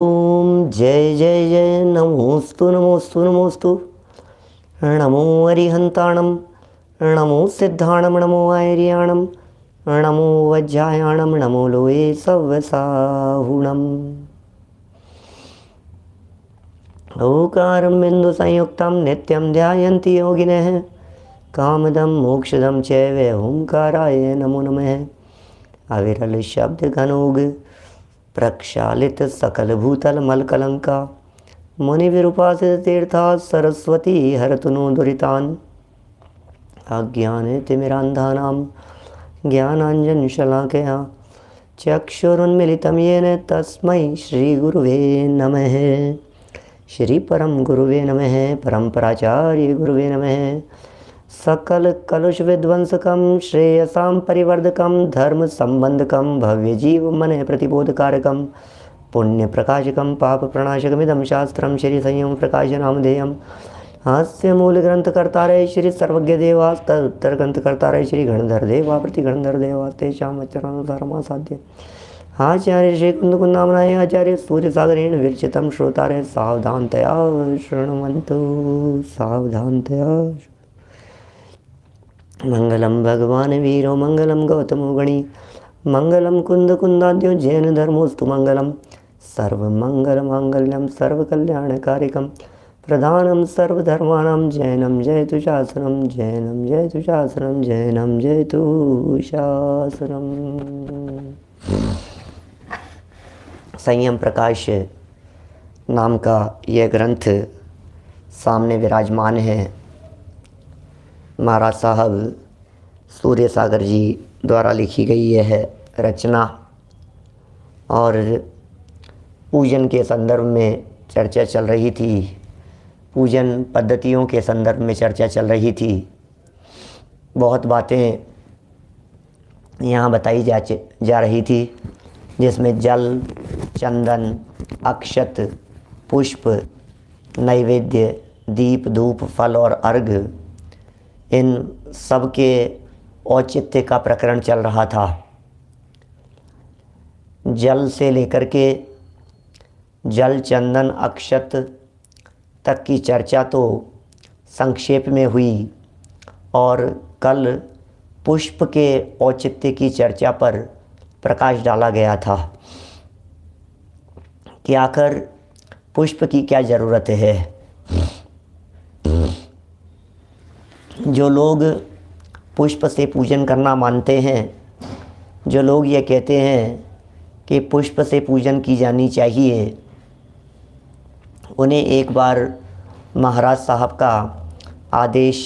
ओम जय जय जय नमोस्तु नमोस्तु नमोस्तु। नमो अरिहंताणम, नमो सिद्धाणम, नमो आर्याणम, नमो वज्रायाणम, नमो लोये सव्यसाहुणम। ओकारं बिंदु संयुक्तं नित्यं ध्यायन्ति योगिनः। कामदं मोक्षदं चैव ओंकाराय नमो नमः। अविरल शब्द घनोग प्रक्षालित सकल भूतल मलकलंका। मुनि विरूपासित तीर्था सरस्वती हरतु नो दुरितान्। अज्ञानतिमिरान्धानां ज्ञानाञ्जनशलाकया चक्षुरुन्मिलितं येन तस्मै श्रीगुरुवे नमः। श्री परम गुरुवे नमः। परम्पराचार्य गुरुवे नमः। सकल कलुष विध्वंसकम श्रेयसां परिवर्धकम धर्म संबंधकम भव्य जीव मन प्रतिबोधकारकम पुण्य प्रकाशकम पाप प्रणाशकमिदं शास्त्रम श्री संयम प्रकाश नामधेयम। हास्य मूल ग्रंथ कर्तारय श्री सर्वज्ञ देवास तदुत्तर ग्रंथ कर्तारय श्री गणधर देवा प्रति गणधर देवास तेषाम अचरणानुसारमा साध्य। आचार्य श्री कुंदकुंदामनाय आचार्य सूर्य सागरेण विरचितम श्रोतारय सावधानतया शृण्वन्तु सावधानतया। मंगलम भगवान वीरो मंगलम गौतमो गणी मंगलम कुंद कुंदाद्यो जैन धर्मोस्तु मंगलम सर्वमंगल मांगल्यम सर्वकल्याणकारिकम प्रधानम सर्वधर्माणां जैनम जयतु शासनम जैनम जयतु शासनम जैनम जयतु शासनम। संयम प्रकाश नाम का यह ग्रंथ सामने विराजमान है। महाराज साहब सूर्य सागर जी द्वारा लिखी गई यह रचना और पूजन के संदर्भ में चर्चा चल रही थी। पूजन पद्धतियों के संदर्भ में चर्चा चल रही थी। बहुत बातें यहाँ बताई जा रही थी, जिसमें जल, चंदन, अक्षत, पुष्प, नैवेद्य, दीप, धूप, फल और अर्घ, इन सब के औचित्य का प्रकरण चल रहा था। जल से लेकर के जल, चंदन, अक्षत तक की चर्चा तो संक्षेप में हुई और कल पुष्प के औचित्य की चर्चा पर प्रकाश डाला गया था कि आखिर पुष्प की क्या ज़रूरत है। जो लोग पुष्प से पूजन करना मानते हैं, जो लोग ये कहते हैं कि पुष्प से पूजन की जानी चाहिए, उन्हें एक बार महाराज साहब का आदेश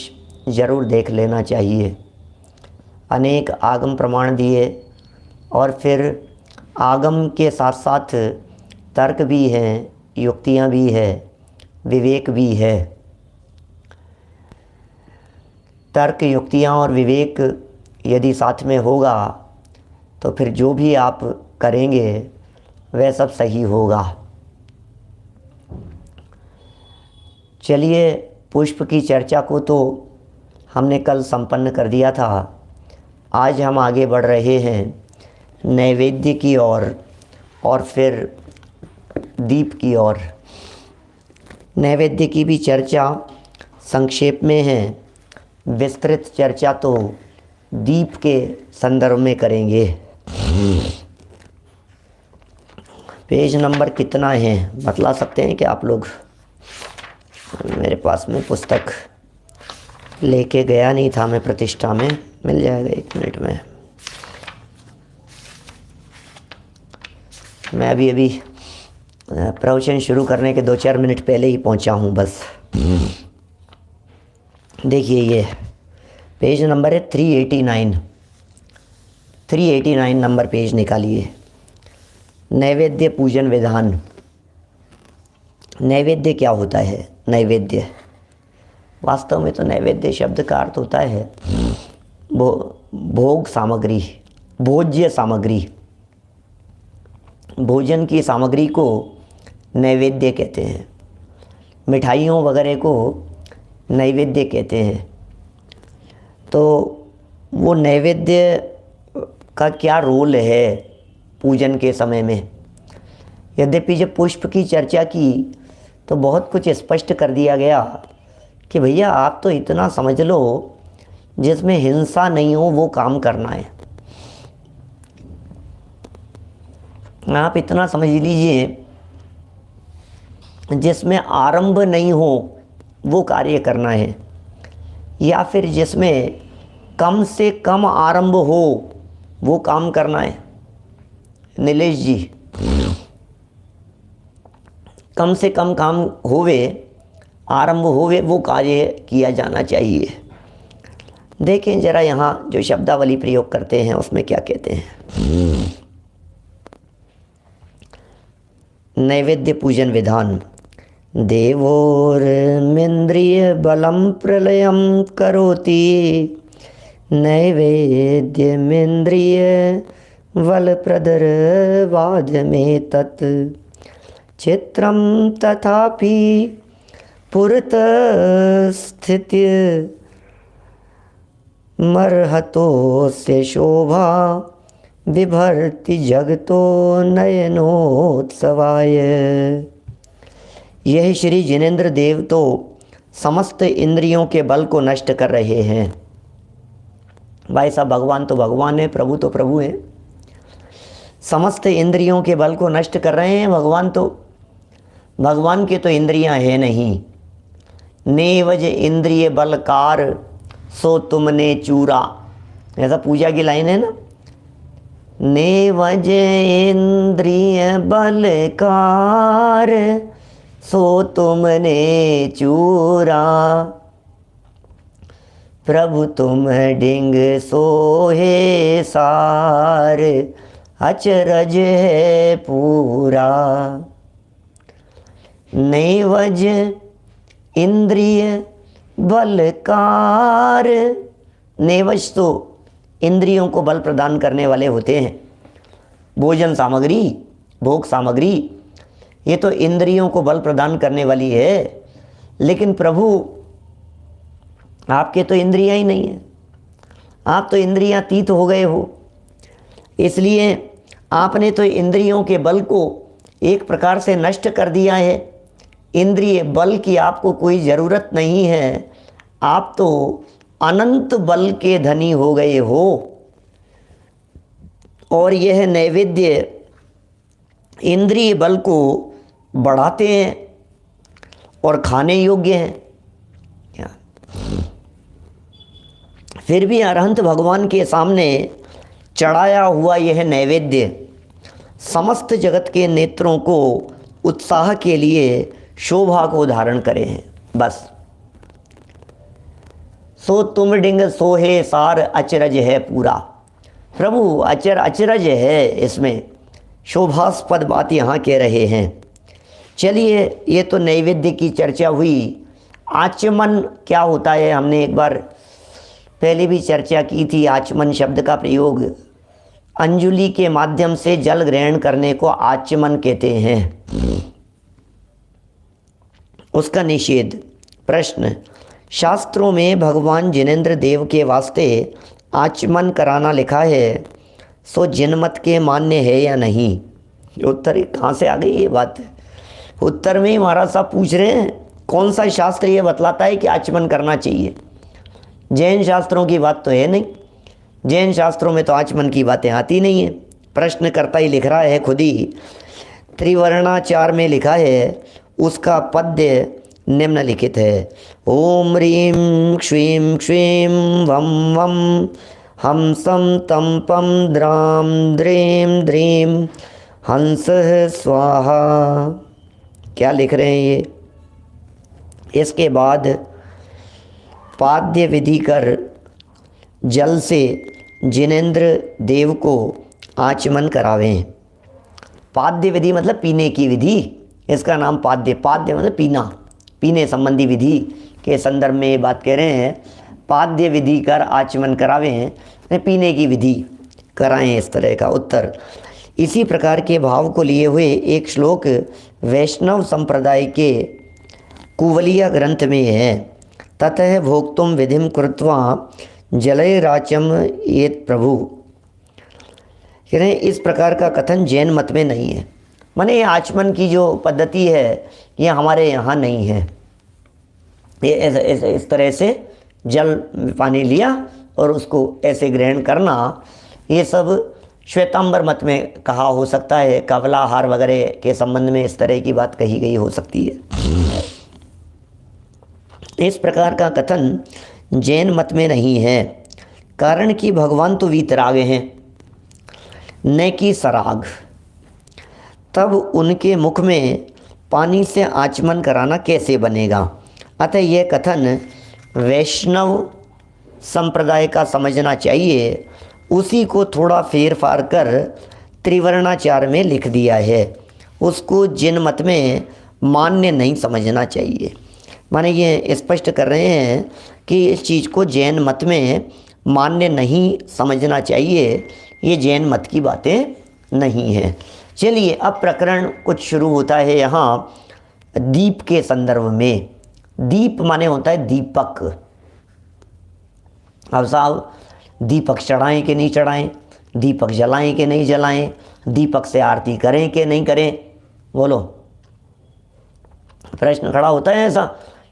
ज़रूर देख लेना चाहिए। अनेक आगम प्रमाण दिए और फिर आगम के साथ साथ तर्क भी हैं, युक्तियाँ भी हैं, विवेक भी है। तर्क, युक्तियाँ और विवेक यदि साथ में होगा तो फिर जो भी आप करेंगे वह सब सही होगा। चलिए, पुष्प की चर्चा को तो हमने कल संपन्न कर दिया था। आज हम आगे बढ़ रहे हैं नैवेद्य की ओर और फिर दीप की ओर। नैवेद्य की भी चर्चा संक्षेप में है, विस्तृत चर्चा तो दीप के संदर्भ में करेंगे। पेज नंबर कितना है बतला सकते हैं कि आप लोग? मेरे पास में पुस्तक लेके गया नहीं था मैं प्रतिष्ठा में, मिल जाएगा 1 मिनट में। मैं अभी प्रवचन शुरू करने के 2-4 मिनट पहले ही पहुंचा हूं बस। देखिए, ये पेज नंबर है 389। 389 नंबर पेज निकालिए। नैवेद्य पूजन विधान। नैवेद्य क्या होता है? नैवेद्य वास्तव में तो नैवेद्य शब्द का अर्थ होता है भोग सामग्री, भोज्य सामग्री। भोजन की सामग्री को नैवेद्य कहते हैं। मिठाइयों वगैरह को नैवेद्य कहते हैं। तो वो नैवेद्य का क्या रोल है पूजन के समय में? यद्यपि जब पुष्प की चर्चा की तो बहुत कुछ स्पष्ट कर दिया गया कि भैया आप तो इतना समझ लो जिसमें हिंसा नहीं हो वो काम करना है। आप इतना समझ लीजिए जिसमें आरंभ नहीं हो वो कार्य करना है, या फिर जिसमें कम से कम आरंभ हो वो काम करना है। नीलेश जी, कम से कम काम होवे, आरंभ होवे वो कार्य किया जाना चाहिए। देखें जरा यहाँ जो शब्दावली प्रयोग करते हैं उसमें क्या कहते हैं। नैवेद्य पूजन विधान। देवोर्मिन्द्रिय बलम प्रलयम करोति नैवेद्यमिन्द्रिय बल प्रदर्वाद में तत् चित्रम तथापि पुरत स्थित्य मर्हतो से शोभा बिभर्ति जगतो नयनोत्सवाय। यह श्री जिनेंद्र देव तो समस्त इंद्रियों के बल को नष्ट कर रहे हैं। भाई साहब, भगवान तो भगवान है, प्रभु तो प्रभु है। समस्त इंद्रियों के बल को नष्ट कर रहे हैं भगवान के तो इंद्रियां है नहीं। नेवज इंद्रिय बलकार सो तुमने चूरा, ऐसा पूजा की लाइन है ना। नेवज इंद्रिय बलकार सो तुमने चूरा, प्रभु तुम डिंग सोहे सार अचरज है पूरा। नेवज इंद्रिय बलकार, नेवज तो इंद्रियों को बल प्रदान करने वाले होते हैं। भोजन सामग्री, भोग सामग्री, ये तो इंद्रियों को बल प्रदान करने वाली है। लेकिन प्रभु आपके तो इंद्रियां ही नहीं है, आप तो इंद्रियातीत हो गए हो। इसलिए आपने तो इंद्रियों के बल को एक प्रकार से नष्ट कर दिया है। इंद्रिय बल की आपको कोई ज़रूरत नहीं है, आप तो अनंत बल के धनी हो गए हो। और यह नैवेद्य इंद्रिय बल को बढ़ाते हैं और खाने योग्य हैं। क्या फिर भी अरहंत भगवान के सामने चढ़ाया हुआ यह नैवेद्य समस्त जगत के नेत्रों को उत्साह के लिए शोभा को धारण करे हैं। बस सो तुम डिंग सोहे सार अचरज है पूरा। प्रभु अचरज है, इसमें शोभास्पद बात यहाँ कह रहे हैं। चलिए, ये तो नैवेद्य की चर्चा हुई। आचमन क्या होता है, हमने एक बार पहले भी चर्चा की थी। आचमन शब्द का प्रयोग अंजुलि के माध्यम से जल ग्रहण करने को आचमन कहते हैं। उसका निषेध। प्रश्न, शास्त्रों में भगवान जिनेंद्र देव के वास्ते आचमन कराना लिखा है, सो जिनमत के मान्य है या नहीं? उत्तर कहाँ से आ गई ये बात? उत्तर में ही महाराज साहब पूछ रहे हैं कौन सा शास्त्र ये बतलाता है कि आचमन करना चाहिए। जैन शास्त्रों की बात तो है नहीं, जैन शास्त्रों में तो आचमन की बातें आती नहीं है। प्रश्नकर्ता ही लिख रहा है खुद ही। त्रिवर्णाचार में लिखा है, उसका पद्य निम्नलिखित है। ओम ह्रीं क्ष्वीं क्ष्वीं वम वम हंसं तं पं द्रां द्रीं द्रीं हंस स्वाहा। क्या लिख रहे हैं ये? इसके बाद पाद्य विधि कर जल से जिनेंद्र देव को आचमन करावें। पाद्य विधि मतलब पीने की विधि, इसका नाम पाद्य। पाद्य मतलब पीना, पीने संबंधी विधि के संदर्भ में ये बात कह रहे हैं। पाद्य विधि कर आचमन करावें, पीने की विधि कराएं, इस तरह का उत्तर। इसी प्रकार के भाव को लिए हुए एक श्लोक वैष्णव संप्रदाय के कुवलिया ग्रंथ में है। ततः भोक्तुम विधिम कृत्वा जलैराचम ये प्रभु। कह रहे हैं इस प्रकार का कथन जैन मत में नहीं है। माने ये आचमन की जो पद्धति है ये हमारे यहाँ नहीं है। ये इस तरह से जल पानी लिया और उसको ऐसे ग्रहण करना, ये सब श्वेतांबर मत में कहा हो सकता है। कवलाहार वगैरह के संबंध में इस तरह की बात कही गई हो सकती है। इस प्रकार का कथन जैन मत में नहीं है, कारण कि भगवान तो वीतराग हैं न कि सराग। तब उनके मुख में पानी से आचमन कराना कैसे बनेगा? अतः यह कथन वैष्णव संप्रदाय का समझना चाहिए। उसी को थोड़ा फेर फार कर त्रिवर्णाचार में लिख दिया है, उसको जिन मत में मान्य नहीं समझना चाहिए। माने ये स्पष्ट कर रहे हैं कि इस चीज़ को जैन मत में मान्य नहीं समझना चाहिए, ये जैन मत की बातें नहीं हैं। चलिए अब प्रकरण कुछ शुरू होता है यहाँ दीप के संदर्भ में। दीप माने होता है दीपक। अब साहब दीपक चढ़ाएं कि नहीं चढ़ाएं, दीपक जलाएं कि नहीं जलाएं, दीपक से आरती करें कि नहीं करें, बोलो। प्रश्न खड़ा होता है ऐसा।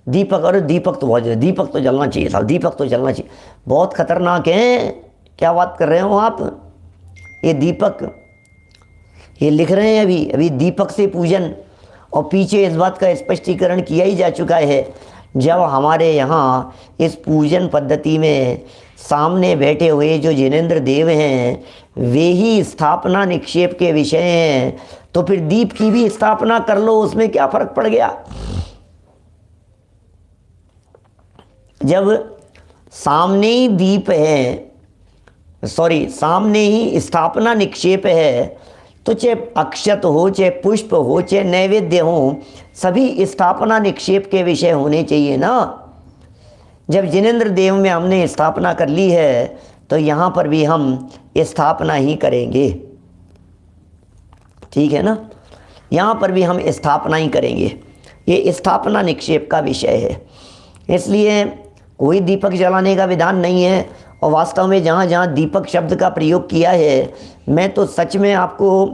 दीपक, और दीपक तो बहुत, दीपक तो जलना चाहिए साहब, दीपक तो जलना चाहिए। बहुत खतरनाक है, क्या बात कर रहे हो आप। ये दीपक, ये लिख रहे हैं अभी दीपक से पूजन, और पीछे इस बात का स्पष्टीकरण किया ही जा चुका है। जब हमारे यहाँ इस पूजन पद्धति में सामने बैठे हुए जो जिनेंद्र देव हैं वे ही स्थापना निक्षेप के विषय हैं, तो फिर दीप की भी स्थापना कर लो, उसमें क्या फर्क पड़ गया। जब सामने ही दीप है, सामने ही स्थापना निक्षेप है, तो चाहे अक्षत हो, चाहे पुष्प हो, चाहे नैवेद्य हो, सभी स्थापना निक्षेप के विषय होने चाहिए ना। जब जिनेंद्र देव में हमने स्थापना कर ली है तो यहाँ पर भी हम स्थापना ही करेंगे, ठीक है ना। यहाँ पर भी हम स्थापना ही करेंगे, ये स्थापना निक्षेप का विषय है। इसलिए कोई दीपक जलाने का विधान नहीं है। और वास्तव में जहाँ जहाँ दीपक शब्द का प्रयोग किया है, मैं तो सच में आपको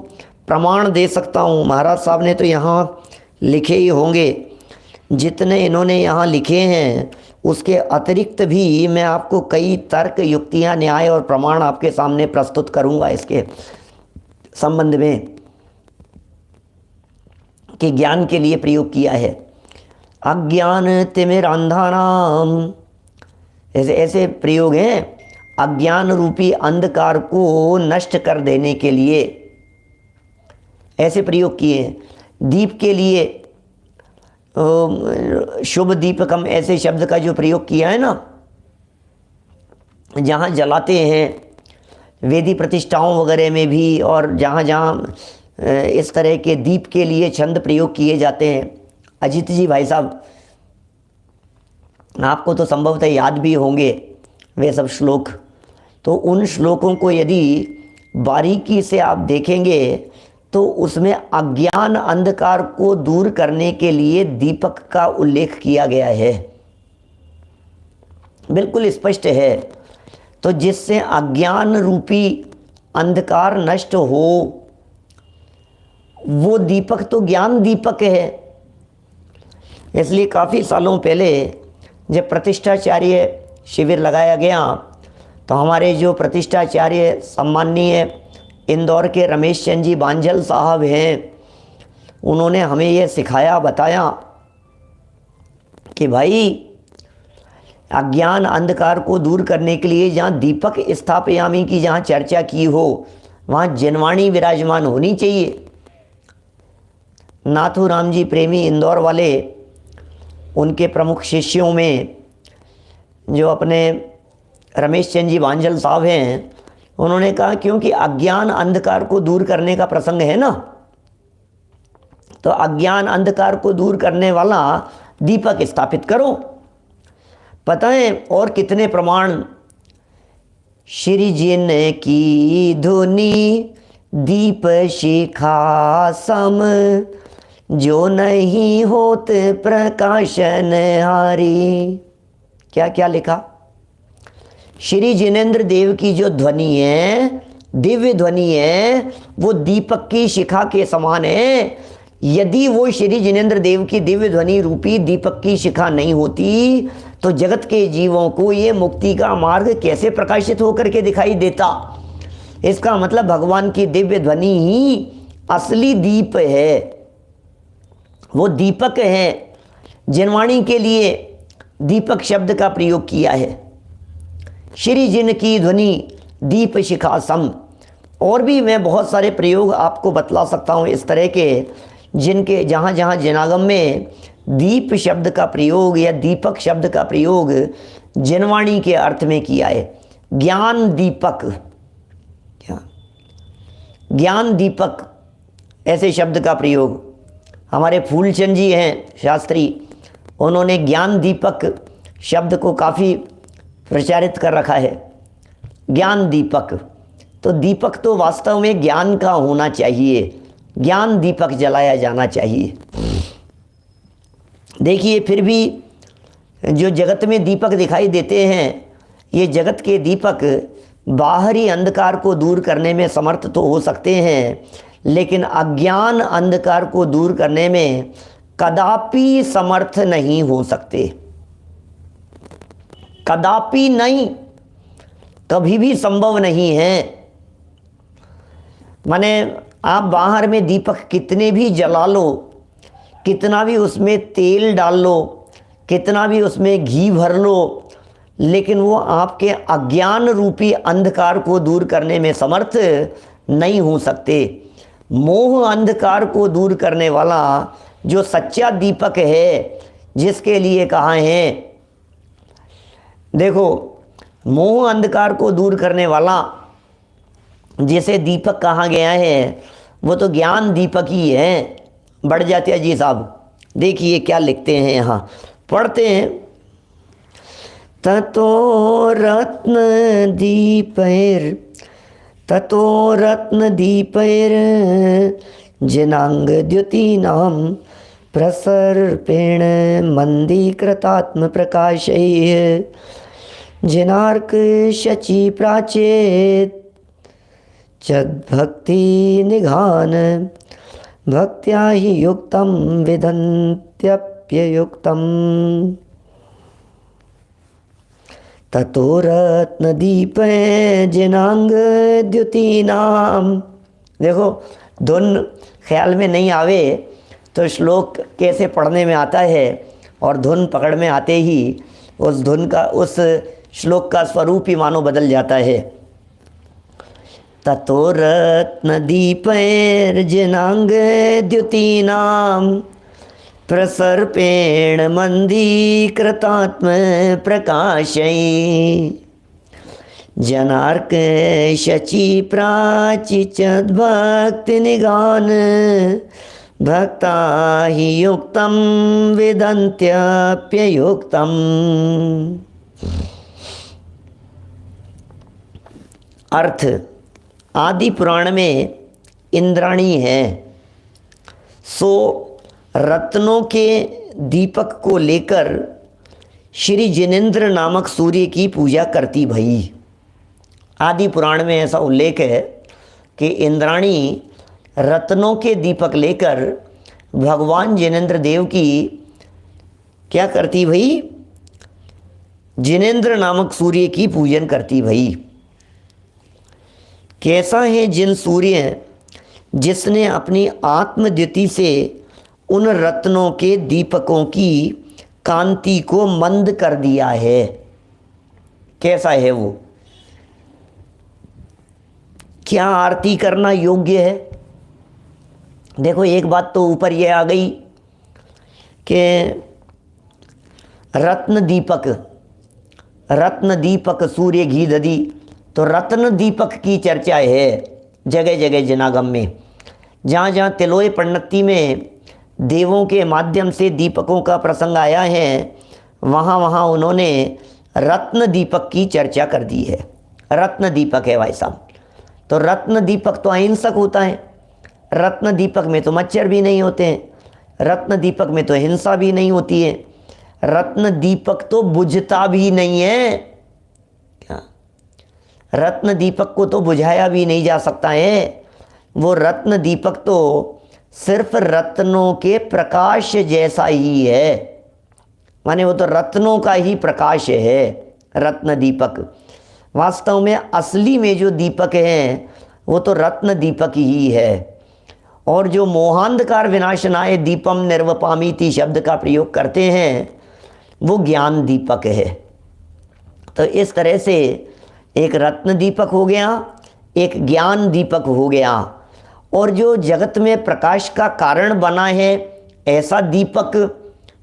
प्रमाण दे सकता हूँ। महाराज साहब ने तो यहाँ लिखे ही होंगे, जितने इन्होंने यहाँ लिखे हैं उसके अतिरिक्त भी मैं आपको कई तर्क, युक्तियाँ, न्याय और प्रमाण आपके सामने प्रस्तुत करूँगा इसके संबंध में कि ज्ञान के लिए प्रयोग किया है। अज्ञान तिमिरांधानाम, ऐसे प्रयोग हैं। अज्ञान रूपी अंधकार को नष्ट कर देने के लिए ऐसे प्रयोग किए हैं। दीप के लिए शुभ दीपकम, ऐसे शब्द का जो प्रयोग किया है ना, जहाँ जलाते हैं वेदी प्रतिष्ठाओं वगैरह में भी, और जहाँ जहाँ इस तरह के दीप के लिए छंद प्रयोग किए जाते हैं। अजित जी भाई साहब, आपको तो संभवतः याद भी होंगे वे सब श्लोक। तो उन श्लोकों को यदि बारीकी से आप देखेंगे तो उसमें अज्ञान अंधकार को दूर करने के लिए दीपक का उल्लेख किया गया है, बिल्कुल स्पष्ट है। तो जिससे अज्ञान रूपी अंधकार नष्ट हो, वो दीपक तो ज्ञान दीपक है। इसलिए काफ़ी सालों पहले जब प्रतिष्ठाचार्य शिविर लगाया गया तो हमारे जो प्रतिष्ठाचार्य सम्माननीय इंदौर के रमेश चंद जी बांझल साहब हैं, उन्होंने हमें ये सिखाया, बताया कि भाई अज्ञान अंधकार को दूर करने के लिए जहाँ दीपक स्थापयामी की जहाँ चर्चा की हो वहाँ जनवाणी विराजमान होनी चाहिए। नाथूराम जी प्रेमी इंदौर वाले, उनके प्रमुख शिष्यों में जो अपने रमेश चंद जी बांझल साहब हैं, उन्होंने कहा क्योंकि अज्ञान अंधकार को दूर करने का प्रसंग है ना, तो अज्ञान अंधकार को दूर करने वाला दीपक स्थापित करो। पता है और कितने प्रमाण। श्री जिन की धुनी दीप शिखा सम, जो नहीं होत प्रकाशन हारी। क्या क्या लिखा? श्री जिनेंद्र देव की जो ध्वनि है दिव्य ध्वनि है वो दीपक की शिखा के समान है। यदि वो श्री जिनेंद्र देव की दिव्य ध्वनि रूपी दीपक की शिखा नहीं होती तो जगत के जीवों को ये मुक्ति का मार्ग कैसे प्रकाशित होकर के दिखाई देता। इसका मतलब भगवान की दिव्य ध्वनि ही असली दीप है, वो दीपक है। जिनवाणी के लिए दीपक शब्द का प्रयोग किया है। श्री जिन की ध्वनि दीप शिखा सम। और भी मैं बहुत सारे प्रयोग आपको बतला सकता हूँ इस तरह के, जिनके जहाँ जहाँ जिनागम में दीप शब्द का प्रयोग या दीपक शब्द का प्रयोग जिनवाणी के अर्थ में किया है। ज्ञान दीपक, क्या ज्ञान दीपक ऐसे शब्द का प्रयोग हमारे फूलचंद जी हैं शास्त्री, उन्होंने ज्ञान दीपक शब्द को काफ़ी प्रचारित कर रखा है। ज्ञान दीपक, तो दीपक तो वास्तव में ज्ञान का होना चाहिए, ज्ञान दीपक जलाया जाना चाहिए। देखिए फिर भी जो जगत में दीपक दिखाई देते हैं, ये जगत के दीपक बाहरी अंधकार को दूर करने में समर्थ तो हो सकते हैं, लेकिन अज्ञान अंधकार को दूर करने में कदापि समर्थ नहीं हो सकते। कदापि नहीं, कभी भी संभव नहीं है। माने आप बाहर में दीपक कितने भी जला लो, कितना भी उसमें तेल डाल लो, कितना भी उसमें घी भर लो, लेकिन वो आपके अज्ञान रूपी अंधकार को दूर करने में समर्थ नहीं हो सकते। मोह अंधकार को दूर करने वाला जो सच्चा दीपक है, जिसके लिए कहा है, देखो मोह अंधकार को दूर करने वाला जिसे दीपक कहा गया है वो तो ज्ञान दीपक ही है। बढ़ जाते हैं जी साहब, देखिए क्या लिखते हैं यहाँ, पढ़ते हैं। ततो रत्न दीपैर जिनांग द्युतीनां प्रसर्पेण मंदीकृतात्म प्रकाशैः जिनार्क शची प्राचेत चद्भक्ति निघान भक्त्या हि युक्तं विदन्त्यप्ययुक्तम् ततो रत्नदीपे जिनांग द्युतीनाम। देखो धुन ख्याल में नहीं आवे तो श्लोक कैसे पढ़ने में आता है, और धुन पकड़ में आते ही उस धुन का, उस श्लोक का स्वरूप ही मानो बदल जाता है। ततो रत्नदीपैर्जिनांग द्युतीनां प्रसर्पेण मंदीकृतात्म प्रकाशै जनार्क शची प्राची भक्ति निगान भक्ता हि युक्तं विदन्त्यप्ययुक्तम्। अर्थ, आदि पुराण में इंद्राणी है, सो रत्नों के दीपक को लेकर श्री जिनेंद्र नामक सूर्य की पूजा करती भई। आदि पुराण में ऐसा उल्लेख है कि इंद्राणी रत्नों के दीपक लेकर भगवान जिनेंद्र देव की क्या करती भई, जिनेंद्र नामक सूर्य की पूजन करती भई। कैसा है जिन सूर्य जिसने अपनी आत्मद्युति से उन रत्नों के दीपकों की कांति को मंद कर दिया है। कैसा है वो, क्या आरती करना योग्य है। देखो एक बात तो ऊपर ये आ गई कि रत्न दीपक सूर्य घी दधी, तो रत्न दीपक की चर्चा है जगह जगह जनागम में। जहाँ जहाँ तिलोय पन्नती में देवों के माध्यम से दीपकों का प्रसंग आया है, वहाँ वहाँ उन्होंने रत्न दीपक की चर्चा कर दी है। रत्न दीपक है भाई साहब, तो रत्न दीपक तो अहिंसक होता है, रत्न दीपक में तो मच्छर भी नहीं होते हैं, रत्न दीपक में तो हिंसा भी नहीं होती है, रत्न दीपक तो बुझता भी नहीं है। क्या रत्न दीपक को तो बुझाया भी नहीं जा सकता है। वो रत्न दीपक तो सिर्फ रत्नों के प्रकाश जैसा ही है, माने वो तो रत्नों का ही प्रकाश है रत्न दीपक। वास्तव में असली में जो दीपक हैं वो तो रत्न दीपक ही है। और जो मोहांधकार विनाशनाय दीपम निर्वपामीति शब्द का प्रयोग करते हैं वो ज्ञान दीपक है। तो इस तरह से एक रत्न दीपक हो गया, एक ज्ञान दीपक हो गया। और जो जगत में प्रकाश का कारण बना है ऐसा दीपक,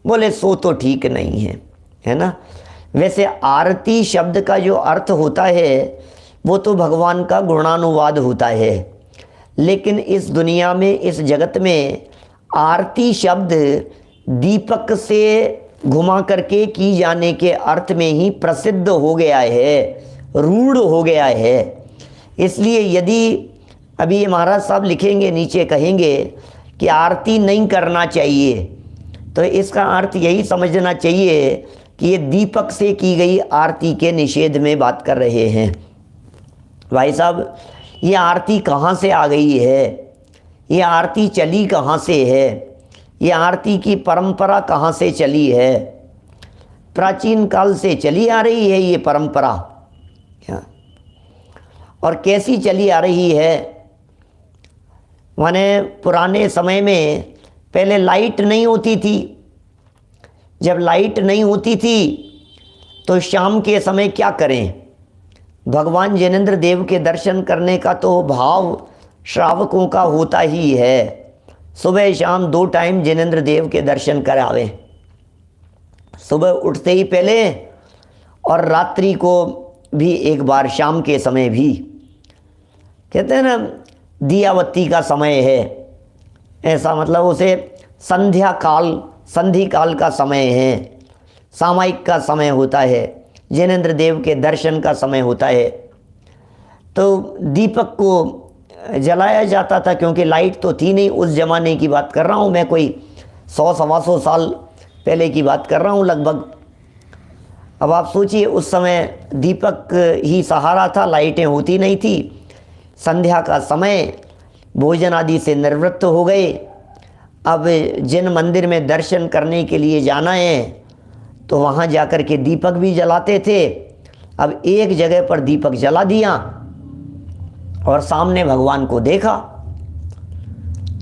बोले सो तो ठीक नहीं है, है ना। वैसे आरती शब्द का जो अर्थ होता है वो तो भगवान का गुणानुवाद होता है, लेकिन इस दुनिया में, इस जगत में आरती शब्द दीपक से घुमा करके की जाने के अर्थ में ही प्रसिद्ध हो गया है, रूढ़ हो गया है। इसलिए यदि अभी महाराज साहब लिखेंगे, नीचे कहेंगे कि आरती नहीं करना चाहिए, तो इसका अर्थ यही समझना चाहिए कि ये दीपक से की गई आरती के निषेध में बात कर रहे हैं। भाई साहब, ये आरती कहाँ से आ गई है, ये आरती चली कहाँ से है, ये आरती की परंपरा कहाँ से चली है। प्राचीन काल से चली आ रही है ये परंपरा, और कैसी चली आ रही है। माने पुराने समय में पहले लाइट नहीं होती थी। जब लाइट नहीं होती थी तो शाम के समय क्या करें, भगवान जिनेंद्र देव के दर्शन करने का तो भाव श्रावकों का होता ही है। सुबह शाम 2 टाइम जिनेंद्र देव के दर्शन करावे, सुबह उठते ही पहले और रात्रि को भी एक बार, शाम के समय भी। कहते हैं ना दियावत्ती का समय है, ऐसा मतलब उसे संध्या काल, संधि काल का समय है, सामायिक का समय होता है, जिनेंद्र देव के दर्शन का समय होता है। तो दीपक को जलाया जाता था, क्योंकि लाइट तो थी नहीं उस ज़माने की बात कर रहा हूँ मैं, कोई 100-125 साल पहले की बात कर रहा हूँ लगभग। अब आप सोचिए उस समय दीपक ही सहारा था, लाइटें होती नहीं थी। संध्या का समय, भोजन आदि से निवृत्त हो गए। अब जिन मंदिर में दर्शन करने के लिए जाना है तो वहाँ जाकर के दीपक भी जलाते थे। अब एक जगह पर दीपक जला दिया और सामने भगवान को देखा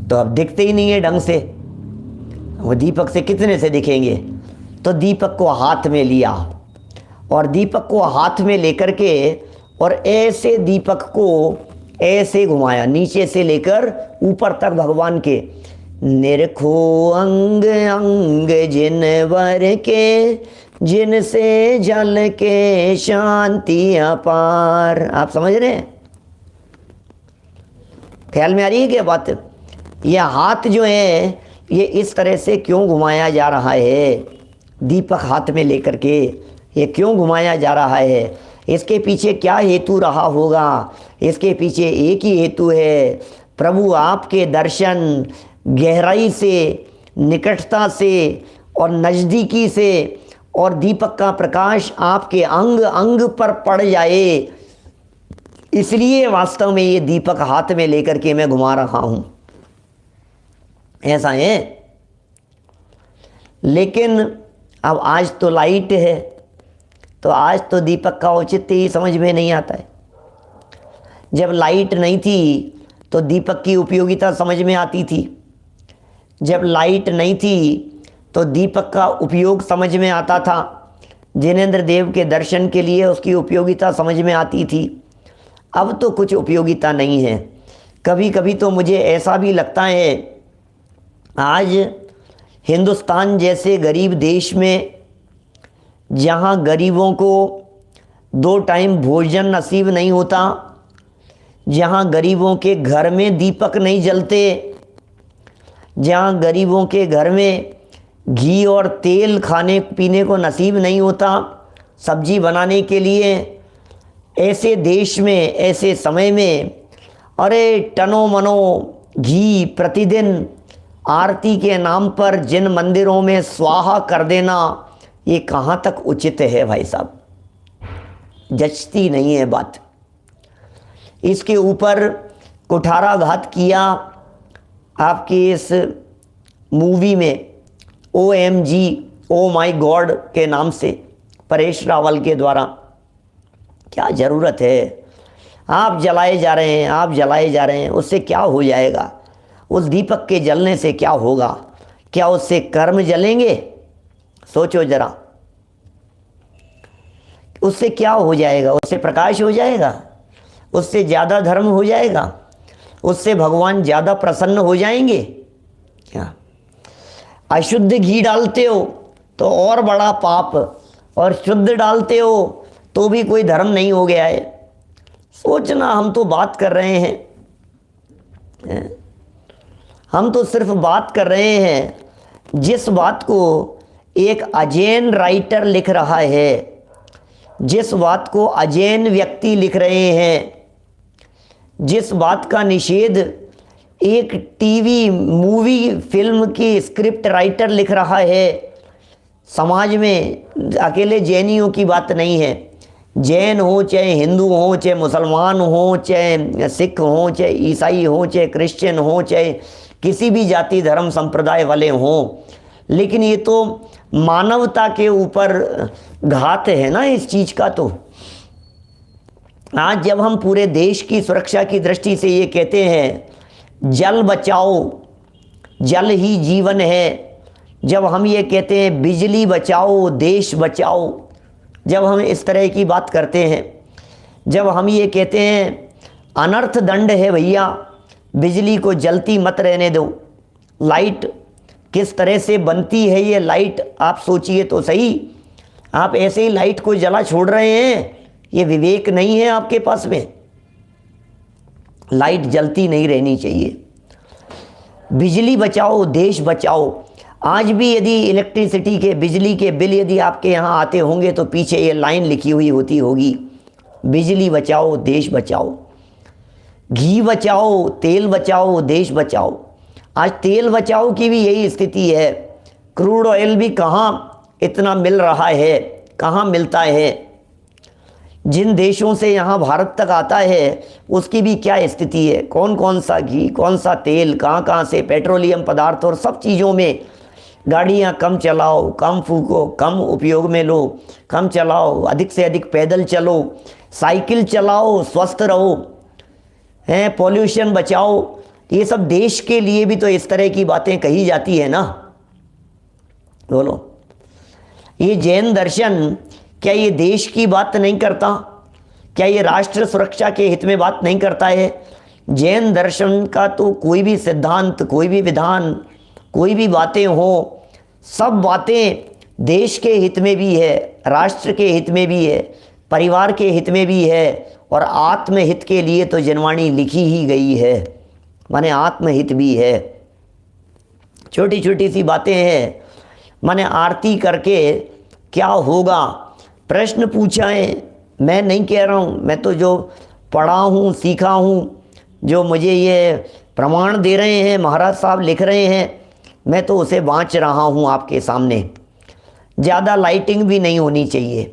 तो अब दिखते ही नहीं है ढंग से, वो दीपक से कितने से दिखेंगे। तो दीपक को हाथ में लिया और दीपक को हाथ में लेकर के और ऐसे दीपक को ऐसे घुमाया, नीचे से लेकर ऊपर तक भगवान के। निरखो अंग अंग जिनवर के, जिनसे जल के शांति अपार। आप समझ रहे हैं, ख्याल में आ रही है क्या बात। ये हाथ जो है ये इस तरह से क्यों घुमाया जा रहा है, दीपक हाथ में लेकर के ये क्यों घुमाया जा रहा है, इसके पीछे क्या हेतु रहा होगा। इसके पीछे एक ही हेतु है, प्रभु आपके दर्शन गहराई से, निकटता से और नज़दीकी से, और दीपक का प्रकाश आपके अंग अंग पर पड़ जाए। इसलिए वास्तव में ये दीपक हाथ में लेकर के मैं घुमा रहा हूँ, ऐसा है। लेकिन अब आज तो लाइट है, तो आज तो दीपक का औचित्य ही समझ में नहीं आता है। जब लाइट नहीं थी तो दीपक की उपयोगिता समझ में आती थी, जब लाइट नहीं थी तो दीपक का उपयोग समझ में आता था, जिनेंद्र देव के दर्शन के लिए उसकी उपयोगिता समझ में आती थी। अब तो कुछ उपयोगिता नहीं है। कभी कभी तो मुझे ऐसा भी लगता है, आज हिंदुस्तान जैसे गरीब देश में, जहाँ गरीबों को 2 टाइम भोजन नसीब नहीं होता, जहाँ गरीबों के घर में दीपक नहीं जलते, जहाँ गरीबों के घर में घी और तेल खाने पीने को नसीब नहीं होता सब्जी बनाने के लिए, ऐसे देश में, ऐसे समय में अरे टनों मनों घी प्रतिदिन आरती के नाम पर जिन मंदिरों में स्वाहा कर देना, ये कहाँ तक उचित है भाई साहब, जचती नहीं है बात। इसके ऊपर कुठाराघात किया आपकी इस मूवी में OMG ओ माई गॉड के नाम से परेश रावल के द्वारा। क्या ज़रूरत है? आप जलाए जा रहे हैं, आप जलाए जा रहे हैं, उससे क्या हो जाएगा? उस दीपक के जलने से क्या होगा? क्या उससे कर्म जलेंगे? सोचो जरा, उससे क्या हो जाएगा? उससे प्रकाश हो जाएगा? उससे ज़्यादा धर्म हो जाएगा? उससे भगवान ज़्यादा प्रसन्न हो जाएंगे क्या? अशुद्ध घी डालते हो तो और बड़ा पाप, और शुद्ध डालते हो तो भी कोई धर्म नहीं हो गया है। सोचना, हम तो बात कर रहे हैं, हम तो सिर्फ बात कर रहे हैं जिस बात को एक अजैन राइटर लिख रहा है, जिस बात को अजैन व्यक्ति लिख रहे हैं, जिस बात का निषेध एक टीवी मूवी फिल्म की स्क्रिप्ट राइटर लिख रहा है। समाज में अकेले जैनियों की बात नहीं है, जैन हो चाहे हिंदू हो चाहे मुसलमान हो चाहे सिख हो चाहे ईसाई हो चाहे क्रिश्चियन हो चाहे किसी भी जाति धर्म संप्रदाय वाले हों, लेकिन ये तो मानवता के ऊपर घात है ना इस चीज़ का। तो आज जब हम पूरे देश की सुरक्षा की दृष्टि से ये कहते हैं जल बचाओ, जल ही जीवन है, जब हम ये कहते हैं बिजली बचाओ देश बचाओ, जब हम इस तरह की बात करते हैं, जब हम ये कहते हैं अनर्थ दंड है भैया, बिजली को जलती मत रहने दो। लाइट किस तरह से बनती है ये लाइट, आप सोचिए तो सही। आप ऐसे ही लाइट को जला छोड़ रहे हैं, ये विवेक नहीं है आपके पास में। लाइट जलती नहीं रहनी चाहिए। बिजली बचाओ देश बचाओ। आज भी यदि इलेक्ट्रिसिटी के बिजली के बिल यदि आपके यहाँ आते होंगे तो पीछे ये लाइन लिखी हुई होती होगी, बिजली बचाओ देश बचाओ। घी बचाओ तेल बचाओ देश बचाओ। आज तेल बचाओ की भी यही स्थिति है। क्रूड ऑयल भी कहाँ इतना मिल रहा है, कहाँ मिलता है। जिन देशों से यहाँ भारत तक आता है उसकी भी क्या स्थिति है, कौन कौन सा घी कौन सा तेल कहाँ कहाँ से, पेट्रोलियम पदार्थ और सब चीज़ों में। गाड़ियाँ कम चलाओ, कम फूको, कम उपयोग में लो, कम चलाओ, अधिक से अधिक पैदल चलो, साइकिल चलाओ, स्वस्थ रहो, हैं, पॉल्यूशन बचाओ। ये सब देश के लिए भी तो इस तरह की बातें कही जाती है ना। बोलो, ये जैन दर्शन क्या ये देश की बात नहीं करता? क्या ये राष्ट्र सुरक्षा के हित में बात नहीं करता है? जैन दर्शन का तो कोई भी सिद्धांत, कोई भी विधान, कोई भी बातें हो, सब बातें देश के हित में भी है, राष्ट्र के हित में भी है, परिवार के हित में भी है, और आत्महित के लिए तो जनवाणी लिखी ही गई है, माने आत्महित भी है। छोटी छोटी सी बातें हैं, माने आरती करके क्या होगा, प्रश्न पूछा है। मैं नहीं कह रहा हूँ, मैं तो जो पढ़ा हूँ सीखा हूँ, जो मुझे ये प्रमाण दे रहे हैं महाराज साहब लिख रहे हैं, मैं तो उसे बाँच रहा हूँ आपके सामने। ज़्यादा लाइटिंग भी नहीं होनी चाहिए,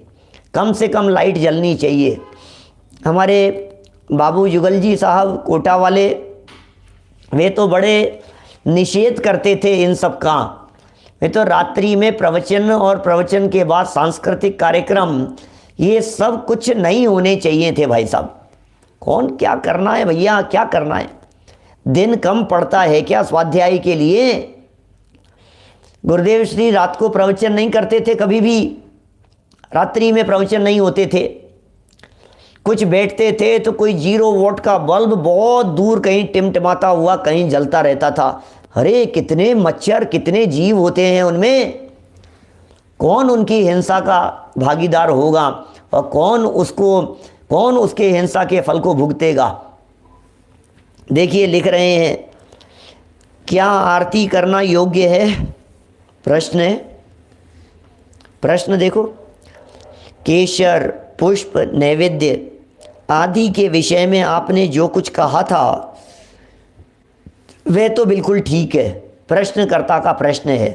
कम से कम लाइट जलनी चाहिए। हमारे बाबू जुगल जी साहब कोटा वाले, वे तो बड़े निषेध करते थे इन सब का। वे तो रात्रि में प्रवचन और प्रवचन के बाद सांस्कृतिक कार्यक्रम, ये सब कुछ नहीं होने चाहिए थे भाई साहब। कौन क्या करना है भैया, क्या करना है? दिन कम पड़ता है क्या स्वाध्याय के लिए? गुरुदेव श्री रात को प्रवचन नहीं करते थे कभी भी, रात्रि में प्रवचन नहीं होते थे। कुछ बैठते थे तो कोई 0 वोल्ट का बल्ब बहुत दूर कहीं टिमटिमाता हुआ कहीं जलता रहता था। अरे कितने मच्छर, कितने जीव होते हैं उनमें, कौन उनकी हिंसा का भागीदार होगा और कौन उसके हिंसा के फल को भुगतेगा। देखिए लिख रहे हैं, क्या आरती करना योग्य है? प्रश्न है, प्रश्न देखो। केशर, पुष्प, नैवेद्य आदि के विषय में आपने जो कुछ कहा था वह तो बिल्कुल ठीक है, प्रश्नकर्ता का प्रश्न है,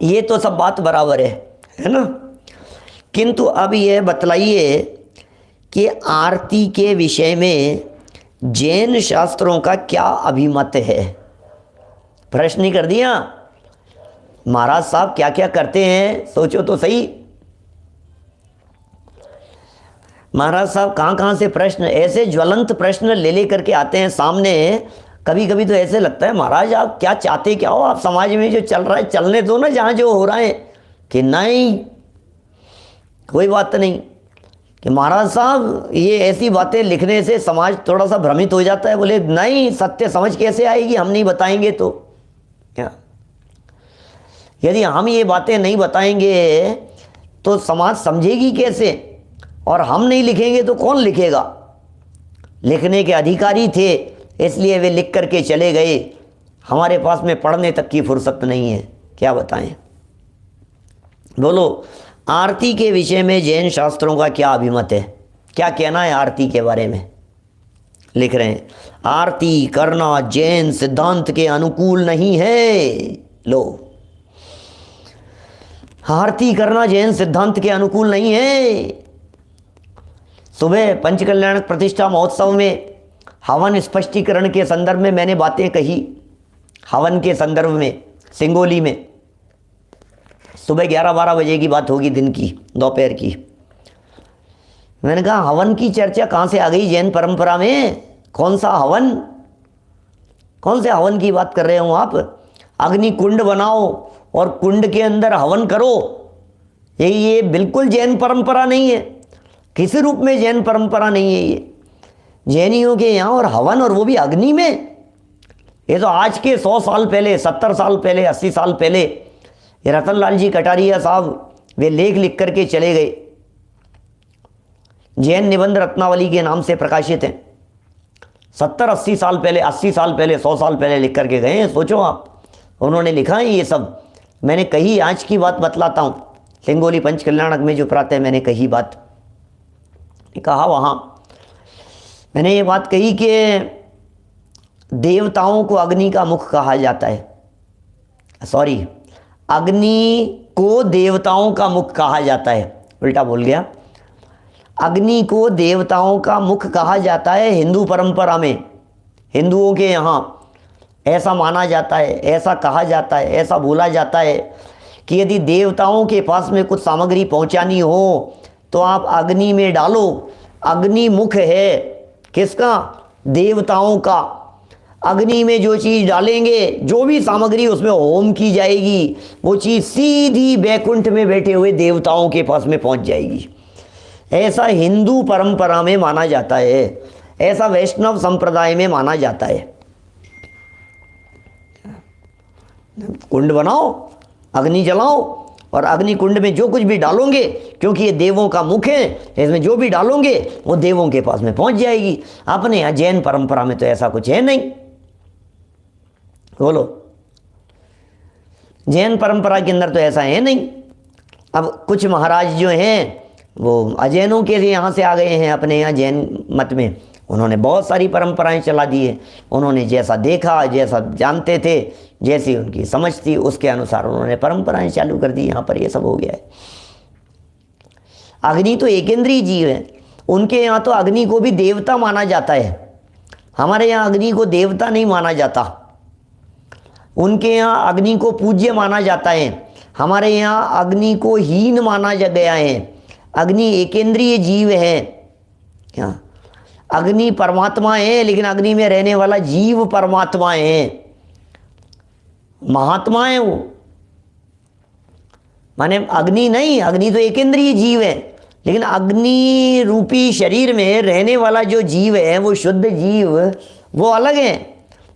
ये तो सब बात बराबर है ना। किंतु अब यह बतलाइए कि आरती के विषय में जैन शास्त्रों का क्या अभिमत है। प्रश्न ही कर दिया। महाराज साहब क्या क्या करते हैं, सोचो तो सही। महाराज साहब कहाँ कहाँ से प्रश्न, ऐसे ज्वलंत प्रश्न ले ले करके आते हैं सामने। कभी कभी तो ऐसे लगता है महाराज आप क्या चाहते क्या हो, आप समाज में जो चल रहा है चलने दो ना, जहाँ जो हो रहा है। कि नहीं कोई बात नहीं, कि महाराज साहब ये ऐसी बातें लिखने से समाज थोड़ा सा भ्रमित हो जाता है। बोले नहीं, सत्य समझ कैसे आएगी, हम नहीं बताएंगे तो क्या। यदि हम ये बातें नहीं बताएंगे तो समाज समझेगी कैसे, और हम नहीं लिखेंगे तो कौन लिखेगा। लिखने के अधिकारी थे इसलिए वे लिख करके चले गए, हमारे पास में पढ़ने तक की फुर्सत नहीं है, क्या बताएं। बोलो आरती के विषय में जैन शास्त्रों का क्या अभिमत है, क्या कहना है आरती के बारे में। लिख रहे हैं आरती करना जैन सिद्धांत के अनुकूल नहीं है। लो, आरती करना जैन सिद्धांत के अनुकूल नहीं है। सुबह पंचकल्याणक प्रतिष्ठा महोत्सव में हवन स्पष्टीकरण के संदर्भ में मैंने बातें कही। हवन के संदर्भ में सिंगोली में सुबह 11-12 बजे की बात होगी, दिन की, दोपहर की। मैंने कहा हवन की चर्चा कहाँ से आ गई जैन परंपरा में, कौन सा हवन, कौन से हवन की बात कर रहे हो आप। अग्नि कुंड बनाओ और कुंड के अंदर हवन करो, ये बिल्कुल जैन परंपरा नहीं है, किसी रूप में जैन परंपरा नहीं है ये। जैनियों के यहाँ और हवन, और वो भी अग्नि में। ये तो आज के 100 साल पहले, 70 साल पहले, 80 साल पहले ये रतनलाल जी कटारिया साहब वे लेख लिख करके चले गए, जैन निबंध रत्नावली के नाम से प्रकाशित हैं। 70-80 साल पहले, 80 साल पहले, 100 साल पहले लिख करके गए हैं। सोचो आप, उन्होंने लिखा है ये सब। मैंने कही, आज की बात बतलाता हूँ, सिंगोली पंचकल्याणक में जो प्रातः मैंने कही बात, कहा वहाँ मैंने ये बात कही कि देवताओं को अग्नि का मुख कहा जाता है। सॉरी, अग्नि को देवताओं का मुख कहा जाता है, उल्टा बोल गया। अग्नि को देवताओं का मुख कहा जाता है हिंदू परंपरा में। हिंदुओं के यहाँ ऐसा माना जाता है, ऐसा कहा जाता है, ऐसा बोला जाता है कि यदि देवताओं के पास में कुछ सामग्री पहुँचानी हो तो आप अग्नि में डालो। अग्नि मुख है किसका, देवताओं का। अग्नि में जो चीज़ डालेंगे, जो भी सामग्री उसमें होम की जाएगी, वो चीज़ सीधी बैकुंठ में बैठे हुए देवताओं के पास में पहुंच जाएगी। ऐसा हिंदू परंपरा में माना जाता है, ऐसा वैष्णव संप्रदाय में माना जाता है। कुंड बनाओ, अग्नि जलाओ, और अग्नि कुंड में जो कुछ भी डालोगे, क्योंकि ये देवों का मुख है, इसमें जो भी डालोगे वो देवों के पास में पहुंच जाएगी। अपने यहाँ जैन परंपरा में तो ऐसा कुछ है नहीं। बोलो, जैन परंपरा के अंदर तो ऐसा है नहीं। अब कुछ महाराज जो हैं वो अजैनों के यहाँ से आ गए हैं अपने यहाँ जैन मत में, उन्होंने बहुत सारी परंपराएं चला दी है। उन्होंने जैसा देखा, जैसा जानते थे, जैसी उनकी समझ थी, उसके अनुसार उन्होंने परंपराएं चालू कर दी। यहाँ पर ये सब हो गया है। अग्नि तो एकेंद्रीय जीव है, उनके यहाँ तो अग्नि को भी देवता माना जाता है। हमारे यहाँ अग्नि को देवता नहीं माना जाता, उनके यहाँ अग्नि को पूज्य माना जाता है। हमारे यहाँ अग्नि को हीन माना गया है। अग्नि एकेंद्रीय जीव है। क्या, अग्नि परमात्मा है, लेकिन अग्नि में रहने वाला जीव परमात्मा है, महात्मा है वो। माने अग्नि नहीं, अग्नि तो एकेंद्रीय जीव है, लेकिन अग्नि रूपी शरीर में रहने वाला जो जीव है वो शुद्ध जीव, वो अलग है।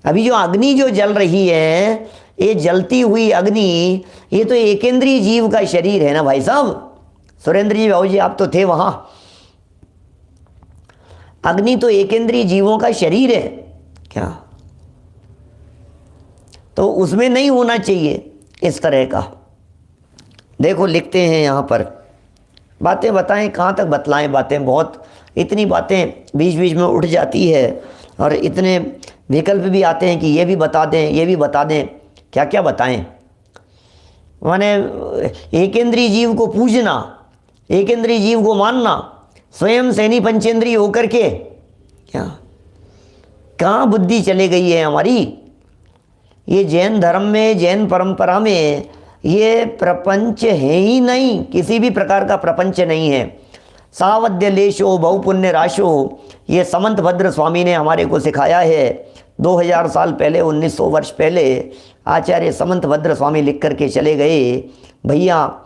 अभी जो अग्नि जो जल रही है, ये जलती हुई अग्नि, ये तो एकेंद्रीय जीव का शरीर है ना भाई साहब। सुरेंद्र जी, बाबू जी, आप तो थे वहां। अग्नि तो एकेंद्रीय जीवों का शरीर है। क्या, तो उसमें नहीं होना चाहिए इस तरह का। देखो लिखते हैं यहाँ पर, बातें बताएं, कहाँ तक बतलाएं बातें। बहुत इतनी बातें बीच बीच में उठ जाती है, और इतने विकल्प भी आते हैं कि ये भी बता दें, ये भी बता दें, क्या क्या बताएं। माने एकेंद्रीय जीव को पूजना, एकेंद्रीय जीव को मानना, स्वयं सैनी पंचेंद्रिय होकर के क्या कहाँ बुद्धि चले गई है हमारी। ये जैन धर्म में, जैन परंपरा में ये प्रपंच है ही नहीं, किसी भी प्रकार का प्रपंच नहीं है। सावध्य लेशो बहुपुण्य राशो, ये समंत भद्र स्वामी ने हमारे को सिखाया है। 2000 साल पहले, 1900 वर्ष पहले आचार्य समंत भद्र स्वामी लिख करके चले गए, भैया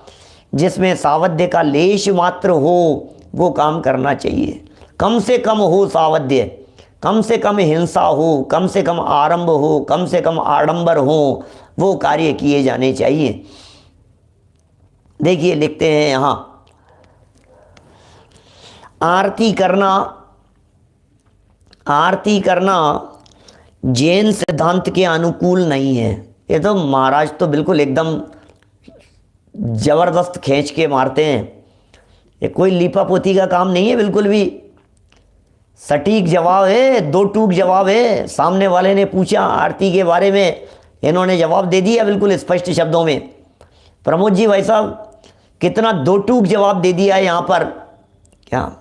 जिसमें सावध्य का लेश मात्र हो वो काम करना चाहिए। कम से कम हो सावध्य, कम से कम हिंसा हो, कम से कम आरंभ हो, कम से कम आडंबर हो, वो कार्य किए जाने चाहिए। देखिए लिखते हैं यहाँ, आरती करना जैन सिद्धांत के अनुकूल नहीं है। ये तो महाराज तो बिल्कुल एकदम जबरदस्त खींच के मारते हैं। ये कोई लीपा पोती का काम नहीं है, बिल्कुल भी सटीक जवाब है, दो टूक जवाब है। सामने वाले ने पूछा आरती के बारे में, इन्होंने जवाब दे दिया बिल्कुल स्पष्ट शब्दों में। प्रमोद जी भाई साहब कितना दो टूक जवाब दे दिया है यहाँ पर। क्या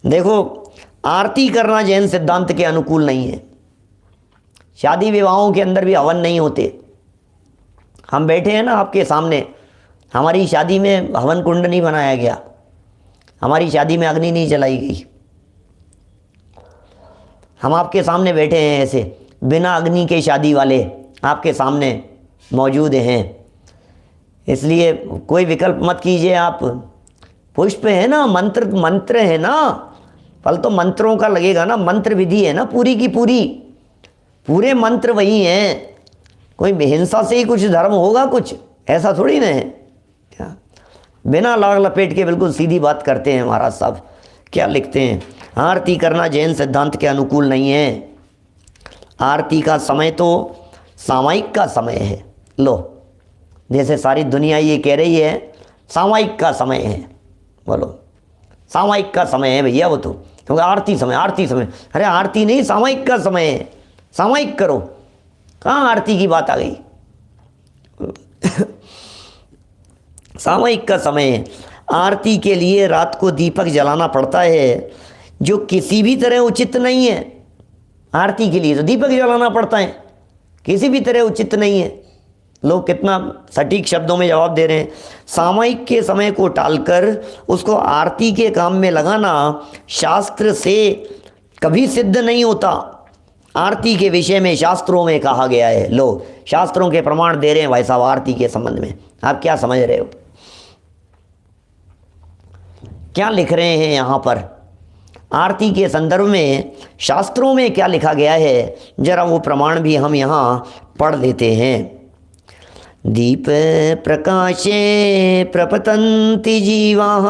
देखो, आरती करना जैन सिद्धांत के अनुकूल नहीं है। शादी विवाहों के अंदर भी हवन नहीं होते। हम बैठे हैं ना आपके सामने, हमारी शादी में हवन कुंड नहीं बनाया गया, हमारी शादी में अग्नि नहीं जलाई गई। हम आपके सामने बैठे हैं ऐसे बिना अग्नि के, शादी वाले आपके सामने मौजूद हैं। इसलिए कोई विकल्प मत कीजिए आप। पुष्प है ना, मंत्र है ना, फल तो मंत्रों का लगेगा ना, मंत्र विधि है ना पूरी की पूरी, पूरे मंत्र वही हैं। कोई हिंसा से ही कुछ धर्म होगा, कुछ ऐसा थोड़ी ना है। क्या बिना लाग लपेट के बिल्कुल सीधी बात करते हैं महाराज साहब। क्या लिखते हैं, आरती करना जैन सिद्धांत के अनुकूल नहीं है। आरती का समय तो सामयिक का समय है। लो, जैसे सारी दुनिया ये कह रही है सामयिक का समय है, बोलो सामयिक का समय है भैया वो तो आरती समय, आरती समय। अरे आरती नहीं, सामयिक का समय है, सामयिक करो। कहाँ आरती की बात आ गई? सामयिक का समय है। आरती के लिए रात को दीपक जलाना पड़ता है, जो किसी भी तरह उचित नहीं है। आरती के लिए तो दीपक जलाना पड़ता है, किसी भी तरह उचित नहीं है। लोग कितना सटीक शब्दों में जवाब दे रहे हैं। सामयिक के समय को टालकर उसको आरती के काम में लगाना शास्त्र से कभी सिद्ध नहीं होता। आरती के विषय में शास्त्रों में कहा गया है। लो, शास्त्रों के प्रमाण दे रहे हैं भाई साहब आरती के संबंध में। आप क्या समझ रहे हो, क्या लिख रहे हैं यहाँ पर? आरती के संदर्भ में शास्त्रों में क्या लिखा गया है, जरा वो प्रमाण भी हम यहाँ पढ़ लेते हैं। दीप प्रकाशे प्रपतन्ति जीवाः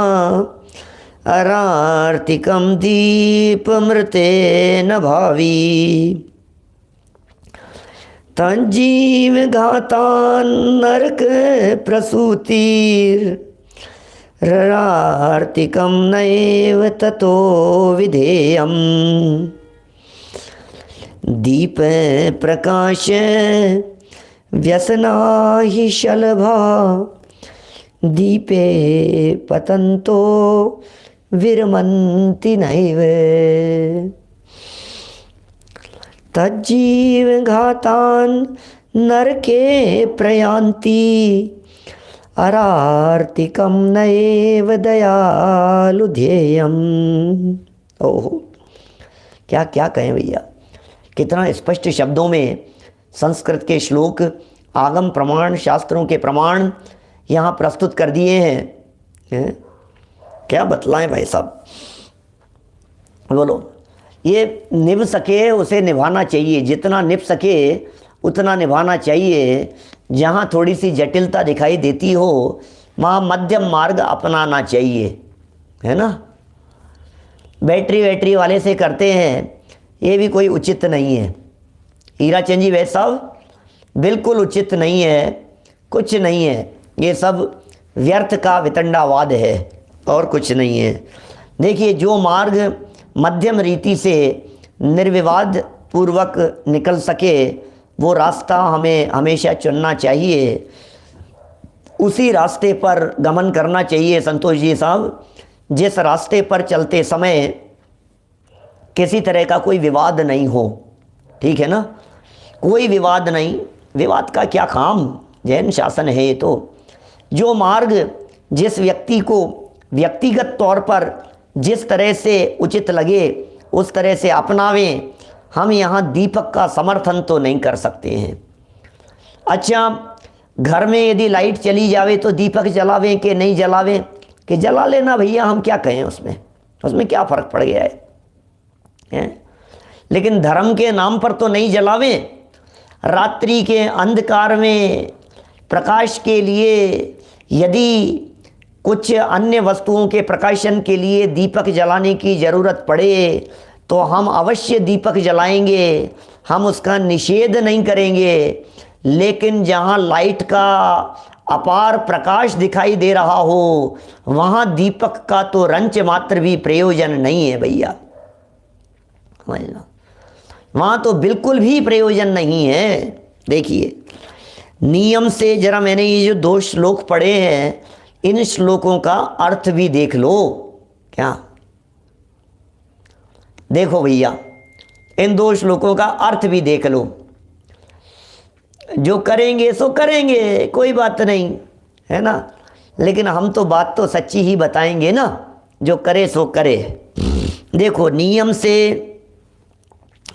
अरार्तिकं दीपमृते न भावी तज्जीव घातान् नरक प्रसूतिर्रार्तिकं नैव ततो विधेयम्। दीप प्रकाश व्यसना हि शलभा दीपे पतन्तो विरमन्ति नैव तज्जीव घातान् नरके प्रयान्ति अरार्तिकं नैव दयालु ध्येयम्। ओहो, क्या क्या कहें भैया, कितना स्पष्ट शब्दों में संस्कृत के श्लोक, आगम प्रमाण, शास्त्रों के प्रमाण यहाँ प्रस्तुत कर दिए हैं। क्या बतलाएं भाई साहब, बोलो। ये निभ सके उसे निभाना चाहिए, जितना निभ सके उतना निभाना चाहिए। जहाँ थोड़ी सी जटिलता दिखाई देती हो वहाँ मध्यम मार्ग अपनाना चाहिए, है ना। बैटरी वाले से करते हैं, ये भी कोई उचित नहीं है। हीराचंद जी वैद्य साहब, बिल्कुल उचित नहीं है, कुछ नहीं है। ये सब व्यर्थ का वितंडावाद है और कुछ नहीं है। देखिए, जो मार्ग मध्यम रीति से निर्विवाद पूर्वक निकल सके वो रास्ता हमें हमेशा चुनना चाहिए, उसी रास्ते पर गमन करना चाहिए संतोष जी साहब। जिस रास्ते पर चलते समय किसी तरह का कोई विवाद नहीं हो, ठीक है ना, कोई विवाद नहीं, विवाद का क्या काम, जैन शासन है ये तो। जो मार्ग जिस व्यक्ति को व्यक्तिगत तौर पर जिस तरह से उचित लगे उस तरह से अपनावें। हम यहाँ दीपक का समर्थन तो नहीं कर सकते हैं। अच्छा, घर में यदि लाइट चली जावे तो दीपक जलावें कि नहीं जलावें, कि जला लेना भैया, हम क्या कहें उसमें, उसमें क्या फ़र्क पड़ गया है? लेकिन धर्म के नाम पर तो नहीं जलावें। रात्रि के अंधकार में प्रकाश के लिए यदि कुछ अन्य वस्तुओं के प्रकाशन के लिए दीपक जलाने की ज़रूरत पड़े तो हम अवश्य दीपक जलाएंगे, हम उसका निषेध नहीं करेंगे। लेकिन जहाँ लाइट का अपार प्रकाश दिखाई दे रहा हो वहाँ दीपक का तो रंच मात्र भी प्रयोजन नहीं है भैया, वहाँ तो बिल्कुल भी प्रयोजन नहीं है। देखिए नियम से जरा मैंने ये जो 2 श्लोक पढ़े हैं, इन श्लोकों का अर्थ भी देख लो। क्या देखो भैया, इन 2 श्लोकों का अर्थ भी देख लो। जो करेंगे सो करेंगे, कोई बात नहीं है ना, लेकिन हम तो बात तो सच्ची ही बताएंगे ना, जो करे सो करे। देखो, नियम से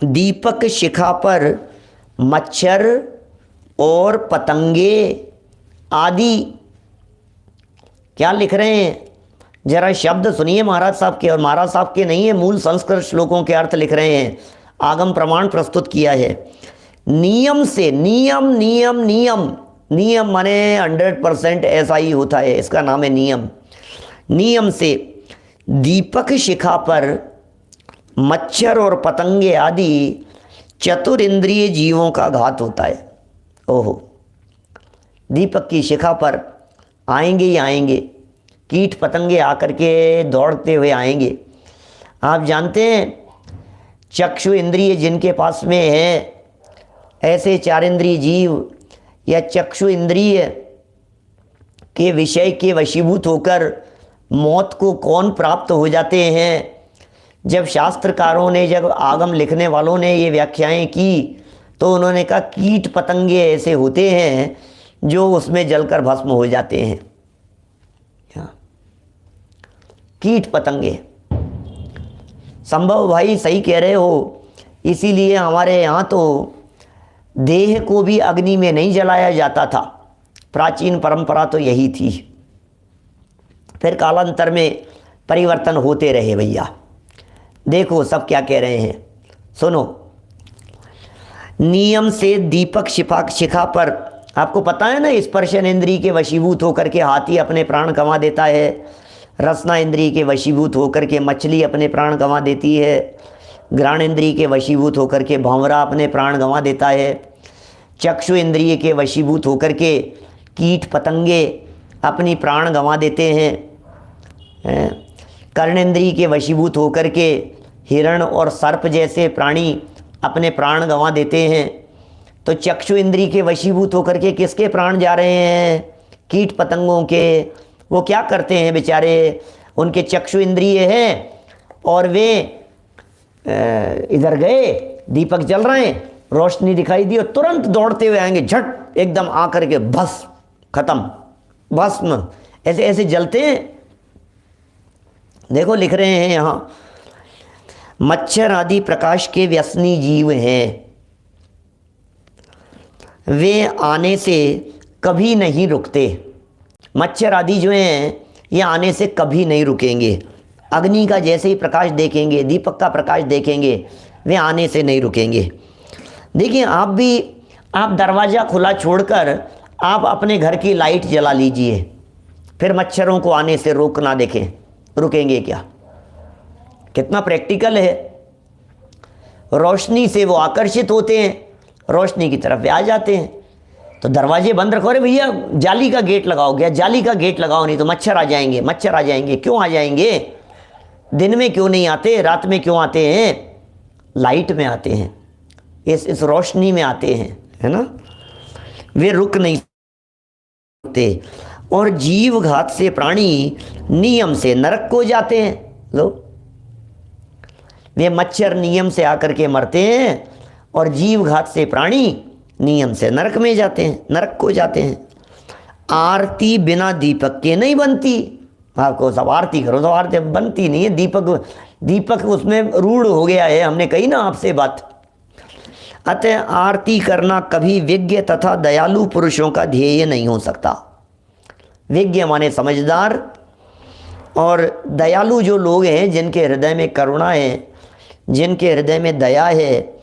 दीपक शिखा पर मच्छर और पतंगे आदि, क्या लिख रहे हैं जरा शब्द सुनिए महाराज साहब के, और महाराज साहब के नहीं है, मूल संस्कृत श्लोकों के अर्थ लिख रहे हैं, आगम प्रमाण प्रस्तुत किया है। नियम से, नियम नियम नियम, नियम माने 100% ऐसा ही होता है, इसका नाम है नियम। नियम से दीपक शिखा पर मच्छर और पतंगे आदि चतुर इंद्रिय जीवों का घात होता है। ओहो, दीपक की शिखा पर आएंगे ही आएंगे, कीट पतंगे आकर के दौड़ते हुए आएंगे। आप जानते हैं चक्षु इंद्रिय जिनके पास में है, ऐसे 4 इंद्रिय जीव या चक्षु इंद्रिय के विषय के वशीभूत होकर मौत को कौन प्राप्त हो जाते हैं। जब शास्त्रकारों ने, जब आगम लिखने वालों ने ये व्याख्याएं की तो उन्होंने कहा कीट पतंगे ऐसे होते हैं जो उसमें जलकर भस्म हो जाते हैं। कीट पतंगे, संभव भाई सही कह रहे हो। इसीलिए हमारे यहाँ तो देह को भी अग्नि में नहीं जलाया जाता था, प्राचीन परंपरा तो यही थी। फिर कालांतर में परिवर्तन होते रहे भैया। देखो सब क्या कह रहे हैं, सुनो। नियम से दीपक शिखा पर, आपको पता है ना, स्पर्शन इंद्रिय के वशीभूत होकर के हाथी अपने प्राण गंवा देता है, रसना इंद्रिय के वशीभूत होकर के मछली अपने प्राण गंवा देती है, घ्राण इंद्रिय के वशीभूत होकर के भंवरा अपने प्राण गंवा देता है, चक्षु इंद्रिय के वशीभूत होकर के कीट पतंगे अपनी प्राण गंवा देते हैं, कर्णेंद्रिय के वशीभूत होकर के हिरण और सर्प जैसे प्राणी अपने प्राण गंवा देते हैं। तो चक्षु इंद्रिय के वशीभूत होकर के किसके प्राण जा रहे हैं? कीट पतंगों के। वो क्या करते हैं बेचारे, उनके चक्षु इंद्रिय हैं और वे इधर गए, दीपक जल रहे हैं, रोशनी दिखाई दी और तुरंत दौड़ते हुए आएंगे, झट एकदम आकर के भस्म, खत्म, भस्म, ऐसे ऐसे जलते हैं। देखो लिख रहे हैं यहाँ, मच्छर आदि प्रकाश के व्यसनी जीव हैं, वे आने से कभी नहीं रुकते। मच्छर आदि जो हैं ये आने से कभी नहीं रुकेंगे। अग्नि का जैसे ही प्रकाश देखेंगे, दीपक का प्रकाश देखेंगे, वे आने से नहीं रुकेंगे। देखिए आप भी, आप दरवाज़ा खुला छोड़कर आप अपने घर की लाइट जला लीजिए, फिर मच्छरों को आने से रोक ना देखें, रुकेंगे क्या? कितना प्रैक्टिकल है। रोशनी से वो आकर्षित होते हैं, रोशनी की तरफ वे आ जाते हैं। तो दरवाजे बंद रखो, अरे भैया जाली का गेट लगाओ, क्या जाली का गेट लगाओ, नहीं तो मच्छर आ जाएंगे, मच्छर आ जाएंगे। क्यों आ जाएंगे? दिन में क्यों नहीं आते, रात में क्यों आते हैं? लाइट में आते हैं, इस रोशनी में आते हैं, है ना। वे रुक नहीं सकते। और जीव घात से प्राणी नियम से नरक को जाते हैं। लो, वे मच्छर नियम से आकर के मरते हैं और जीव घात से प्राणी नियम से नरक में जाते हैं, नरक को जाते हैं। आरती बिना दीपक के नहीं बनती। आपको सब आरती करो तो आरती बनती नहीं है। दीपक उसमें रूढ़ हो गया है, हमने कही ना आपसे बात। अतः आरती करना कभी विज्ञ तथा दयालु पुरुषों का ध्येय नहीं हो सकता। विज्ञ माने समझदार, और दयालु जो लोग हैं, जिनके हृदय में करुणा है, जिनके हृदय में दया है,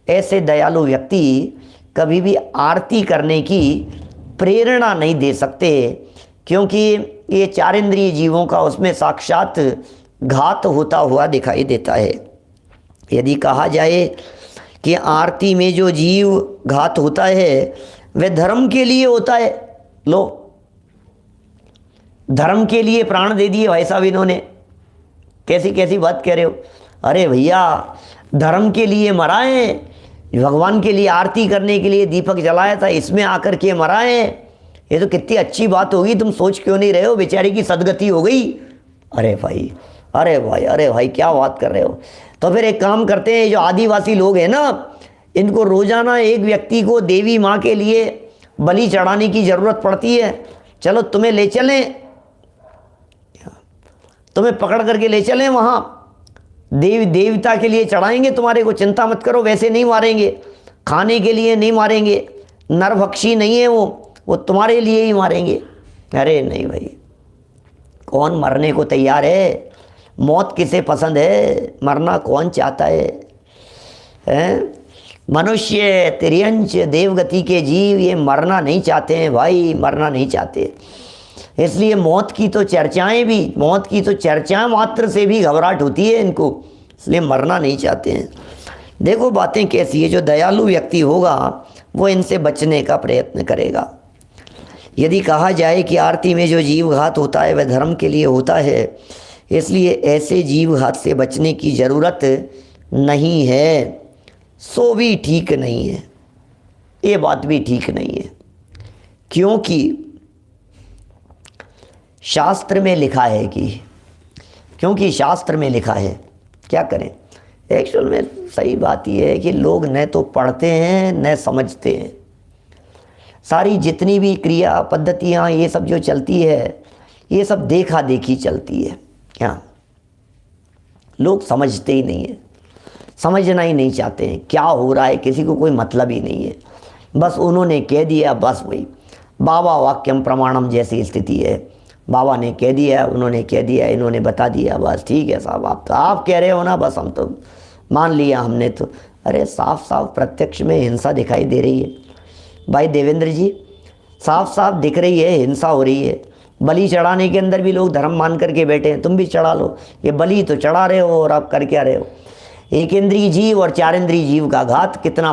ऐसे दयालु व्यक्ति कभी भी आरती करने की प्रेरणा नहीं दे सकते, क्योंकि ये चार इंद्रिय जीवों का उसमें साक्षात घात होता हुआ दिखाई देता है। यदि कहा जाए कि आरती में जो जीव घात होता है वह धर्म के लिए होता है, लो, धर्म के लिए प्राण दे दिए भाई साहब इन्होंने। कैसी कैसी बात कह रहे हो? अरे भैया, धर्म के लिए मरा है, भगवान के लिए आरती करने के लिए दीपक जलाया था, इसमें आकर के मरा है। ये तो कितनी अच्छी बात होगी, तुम सोच क्यों नहीं रहे हो? बेचारे की सदगति हो गई। अरे भाई, अरे भाई, अरे भाई, क्या बात कर रहे हो? तो फिर एक काम करते हैं, जो आदिवासी लोग हैं ना, इनको रोजाना एक व्यक्ति को देवी माँ के लिए बलि चढ़ाने की जरूरत पड़ती है। चलो तुम्हें ले चलें, तुम्हें पकड़ करके ले चलें वहाँ, देवता के लिए चढ़ाएंगे तुम्हारे को, चिंता मत करो। वैसे नहीं मारेंगे, खाने के लिए नहीं मारेंगे, नरभक्षी नहीं है वो तुम्हारे लिए ही मारेंगे। अरे नहीं भाई, कौन मरने को तैयार है? मौत किसे पसंद है? मरना कौन चाहता है? मनुष्य, तिर्यंच, देवगति के जीव ये मरना नहीं चाहते हैं भाई, मरना नहीं चाहते। इसलिए मौत की तो चर्चाएं मात्र से भी घबराहट होती है इनको, इसलिए मरना नहीं चाहते हैं। देखो बातें कैसी है। जो दयालु व्यक्ति होगा वो इनसे बचने का प्रयत्न करेगा। यदि कहा जाए कि आरती में जो जीव घात होता है वह धर्म के लिए होता है, इसलिए ऐसे जीव घात से बचने की ज़रूरत नहीं है, सो भी ठीक नहीं है। ये बात भी ठीक नहीं है, क्योंकि शास्त्र में लिखा है क्या करें? एक्चुअल में सही बात यह है कि लोग न तो पढ़ते हैं न समझते हैं। सारी जितनी भी क्रिया पद्धतियाँ ये सब जो चलती है, ये सब देखा देखी चलती है। क्या लोग समझते ही नहीं है, समझना ही नहीं चाहते हैं क्या हो रहा है, किसी को कोई मतलब ही नहीं है। बस उन्होंने कह दिया, बस वही बाबा वाक्यम प्रमाणम जैसी स्थिति है। बाबा ने कह दिया, उन्होंने कह दिया, इन्होंने बता दिया, बस ठीक है साहब, आप कह रहे हो ना, बस हम तो मान लिया हमने तो। अरे साफ साफ प्रत्यक्ष में हिंसा दिखाई दे रही है भाई देवेंद्र जी, साफ साफ दिख रही है, हिंसा हो रही है। बलि चढ़ाने के अंदर भी लोग धर्म मान करके बैठे हैं, तुम भी चढ़ा लो। ये बलि तो चढ़ा रहे हो और आप कर क्या रहे हो? एक इंद्रिय जीव और चार इंद्रिय जीव का घात कितना।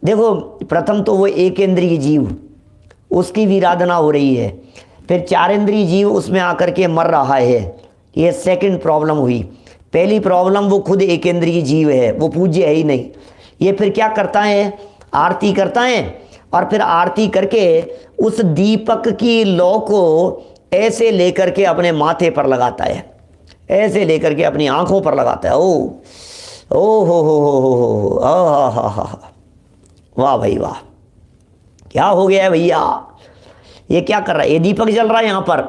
देखो, प्रथम तो वो एक इंद्रिय जीव, उसकी विराधना हो रही है, फिर चार इंद्रिय जीव उसमें आकर के मर रहा है। ये सेकंड प्रॉब्लम हुई। पहली प्रॉब्लम, वो खुद एक इंद्रिय जीव है, वो पूज्य है ही नहीं। ये फिर क्या करता है? आरती करता है, और फिर आरती करके उस दीपक की लौ को ऐसे लेकर के अपने माथे पर लगाता है, ऐसे लेकर के अपनी आंखों पर लगाता है। ओ हो हा, वाह भाई वाह, क्या हो गया है भैया? ये क्या कर रहा है? ये दीपक जल रहा है यहाँ पर,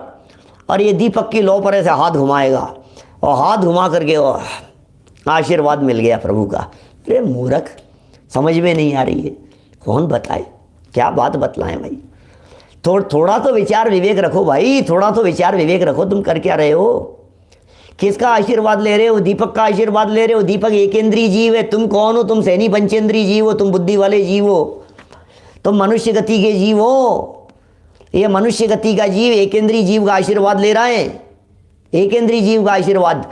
और ये दीपक की लौ पर ऐसे हाथ घुमाएगा, और हाथ घुमा करके आशीर्वाद मिल गया प्रभु का। अरे मूर्ख, समझ में नहीं आ रही है, कौन बताए, क्या बात बतलाएं भाई? थोड़ा तो विचार विवेक रखो भाई, थोड़ा तो विचार विवेक रखो। तुम कर क्या रहे हो? किसका आशीर्वाद ले रहे हो? दीपक का आशीर्वाद ले रहे हो। दीपक एक इंद्रिय जीव है, तुम कौन हो? तुम सैनी पंचेंद्रिय जीव हो, तुम बुद्धि वाले जीव हो, तुम मनुष्य गति के जीव हो। ये मनुष्य गति का जीव एक इंद्रिय जीव का आशीर्वाद ले रहा है, एक इंद्रिय जीव का आशीर्वाद।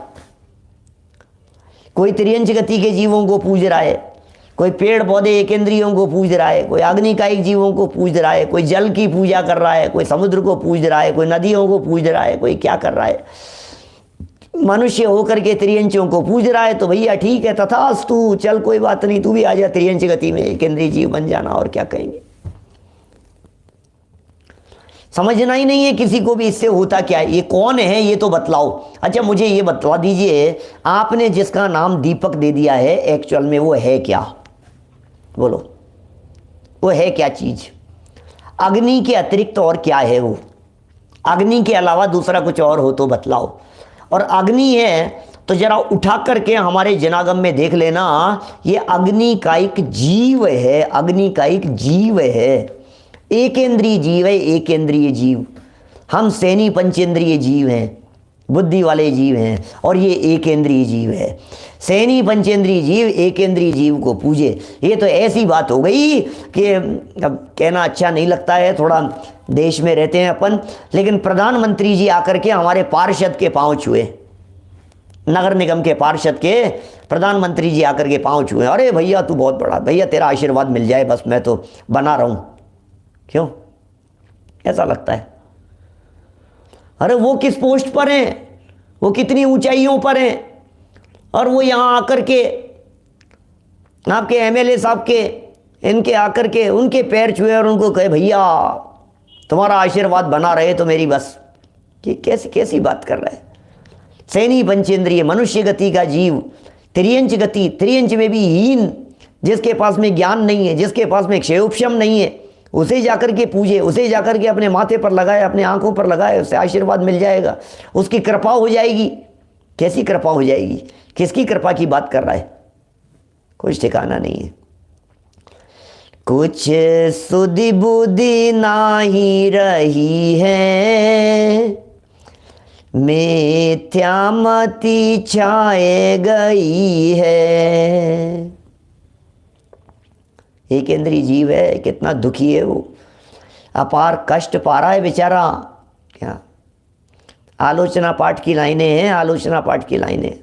कोई त्रियंच गति के जीवों को पूज रहा है, कोई पेड़ पौधे एक इंद्रियों को पूज रहा है, कोई अग्निकायिक जीवों को पूज रहा है, कोई जल की पूजा कर रहा है, कोई समुद्र को पूज रहा है, कोई नदियों को पूज रहा है, कोई क्या कर रहा है। मनुष्य होकर के त्रियंचों को पूज रहा है, तो भैया ठीक है, तथास्तु, चल कोई बात नहीं, तू भी आ जा त्रियंच गति में, एक इंद्रिय जीव बन जाना, और क्या कहेंगे। समझना ही नहीं है किसी को भी इससे होता क्या है, ये कौन है ये तो बतलाओ। अच्छा मुझे ये बतला दीजिए, आपने जिसका नाम दीपक दे दिया है एक्चुअल में वो है क्या? बोलो, वो है क्या चीज? अग्नि के अतिरिक्त और क्या है वो? अग्नि के अलावा दूसरा कुछ और हो तो बतलाओ। और अग्नि है तो जरा उठा करके हमारे जनागम में देख लेना, ये अग्नि का एक जीव है, अग्नि का एक जीव है, एकेंद्रीय जीव है, एकेंद्रीय जीव। हम सैनी पंचेंद्रीय जीव हैं, बुद्धि वाले जीव हैं, और ये एकेंद्रीय जीव है। सैनी पंचेंद्रीय जीव एकेंद्रीय जीव को पूजे, ये तो ऐसी बात हो गई कि अब कहना अच्छा नहीं लगता है, थोड़ा देश में रहते हैं अपन, लेकिन प्रधानमंत्री जी आकर के हमारे पार्षद के पांव छुए, नगर निगम के पार्षद के प्रधानमंत्री जी आकर के पांव छुए, अरे भैया तू बहुत बड़ा, भैया तेरा आशीर्वाद मिल जाए बस, मैं तो बना रहा हूँ। क्यों ऐसा लगता है? अरे वो किस पोस्ट पर हैं, वो कितनी ऊंचाइयों पर हैं, और वो यहाँ आकर के आपके एमएलए साहब के इनके आकर के उनके पैर छुए और उनको कहे भैया तुम्हारा आशीर्वाद बना रहे तो मेरी बस। ये कैसी कैसी बात कर रहा है? सैनी पंचेंद्रिय मनुष्य गति का जीव, त्रियंच गति, त्रियंच में भी हीन, जिसके पास में ज्ञान नहीं है, जिसके पास में क्षयोपशम नहीं है, उसे जाकर के पूजे, उसे जाकर के अपने माथे पर लगाए, अपने आंखों पर लगाए, उससे आशीर्वाद मिल जाएगा, उसकी कृपा हो जाएगी। कैसी कृपा हो जाएगी? किसकी कृपा की बात कर रहा है? कुछ ठिकाना नहीं है। कुछ सुधि बुद्धि नाही रही है, मिथ्यामति छाए गई है। एक इंद्रिय जीव है, कितना दुखी है वो, अपार कष्ट पा रहा है बेचारा। क्या आलोचना पाठ की लाइनें हैं, आलोचना पाठ की लाइनें।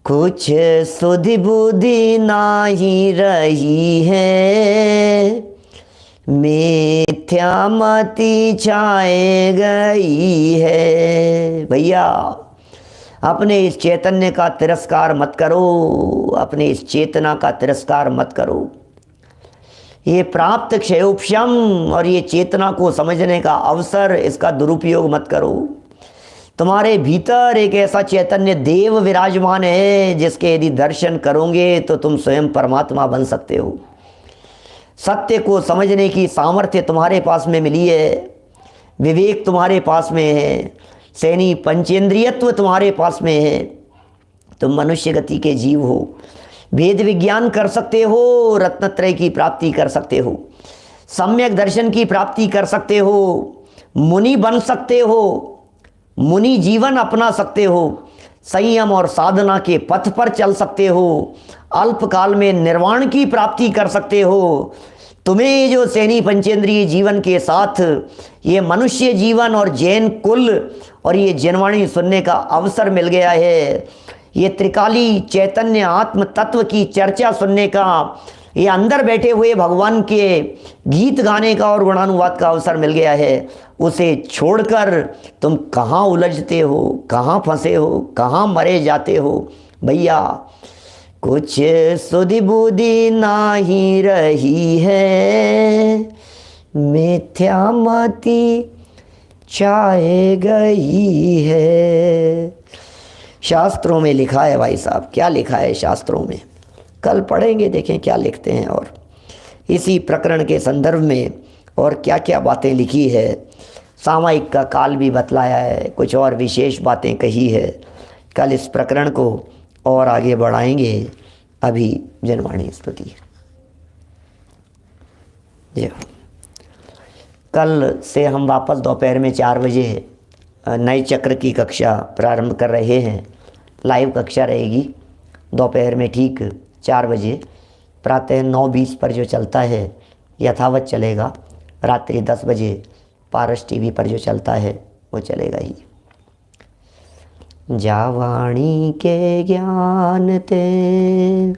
कुछ सुधि बुद्धि नाही रही है, मिथ्यामति छाए गई है। भैया अपने इस चैतन्य का तिरस्कार मत करो, अपने इस चेतना का तिरस्कार मत करो। ये प्राप्त क्षयोपशम और ये चेतना को समझने का अवसर, इसका दुरुपयोग मत करो। तुम्हारे भीतर एक ऐसा चैतन्य देव विराजमान है जिसके यदि दर्शन करोगे तो तुम स्वयं परमात्मा बन सकते हो। सत्य को समझने की सामर्थ्य तुम्हारे पास में मिली है, विवेक तुम्हारे पास में है, सैनी पंचेंद्रियत्व तुम्हारे पास में है। तुम मनुष्य गति के जीव हो, वेद विज्ञान कर सकते हो, रत्नत्रय की प्राप्ति कर सकते हो, सम्यक दर्शन की प्राप्ति कर सकते हो, मुनि बन सकते हो, मुनि जीवन अपना सकते हो, संयम और साधना के पथ पर चल सकते हो, अल्पकाल में निर्वाण की प्राप्ति कर सकते हो। तुम्हें जो सैनी पंचेंद्रिय जीवन के साथ ये मनुष्य जीवन और जैन कुल और ये जनवाणी सुनने का अवसर मिल गया है, ये त्रिकाली चैतन्य आत्म तत्व की चर्चा सुनने का, ये अंदर बैठे हुए भगवान के गीत गाने का और गुणानुवाद का अवसर मिल गया है, उसे छोड़कर तुम कहाँ उलझते हो, कहाँ फंसे हो, कहाँ मरे जाते हो? भैया कुछ सुधि बुद्धि नाही रही है, मिथ्यामति छाए गई है। शास्त्रों में लिखा है भाई साहब, क्या लिखा है शास्त्रों में? कल पढ़ेंगे, देखें क्या लिखते हैं, और इसी प्रकरण के संदर्भ में और क्या क्या बातें लिखी है। सामायिक का काल भी बतलाया है, कुछ और विशेष बातें कही है। कल इस प्रकरण को और आगे बढ़ाएंगे। अभी जनवाणी स्तुति जी। कल से हम वापस दोपहर में 4 बजे नए चक्र की कक्षा प्रारंभ कर रहे हैं। लाइव कक्षा रहेगी दोपहर में ठीक 4 बजे, प्रातः 9:20 पर जो चलता है यथावत चलेगा, रात्रि 10 बजे पारस टीवी पर जो चलता है वो चलेगा ही। जावाणी के ज्ञान ते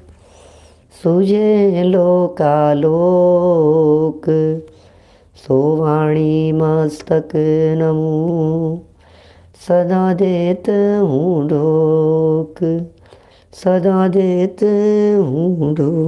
सुजे लोकालोक, सोवाणी मस्तक नमू सदा देत हूँ ढोक, सदा देत हूँ ढोक।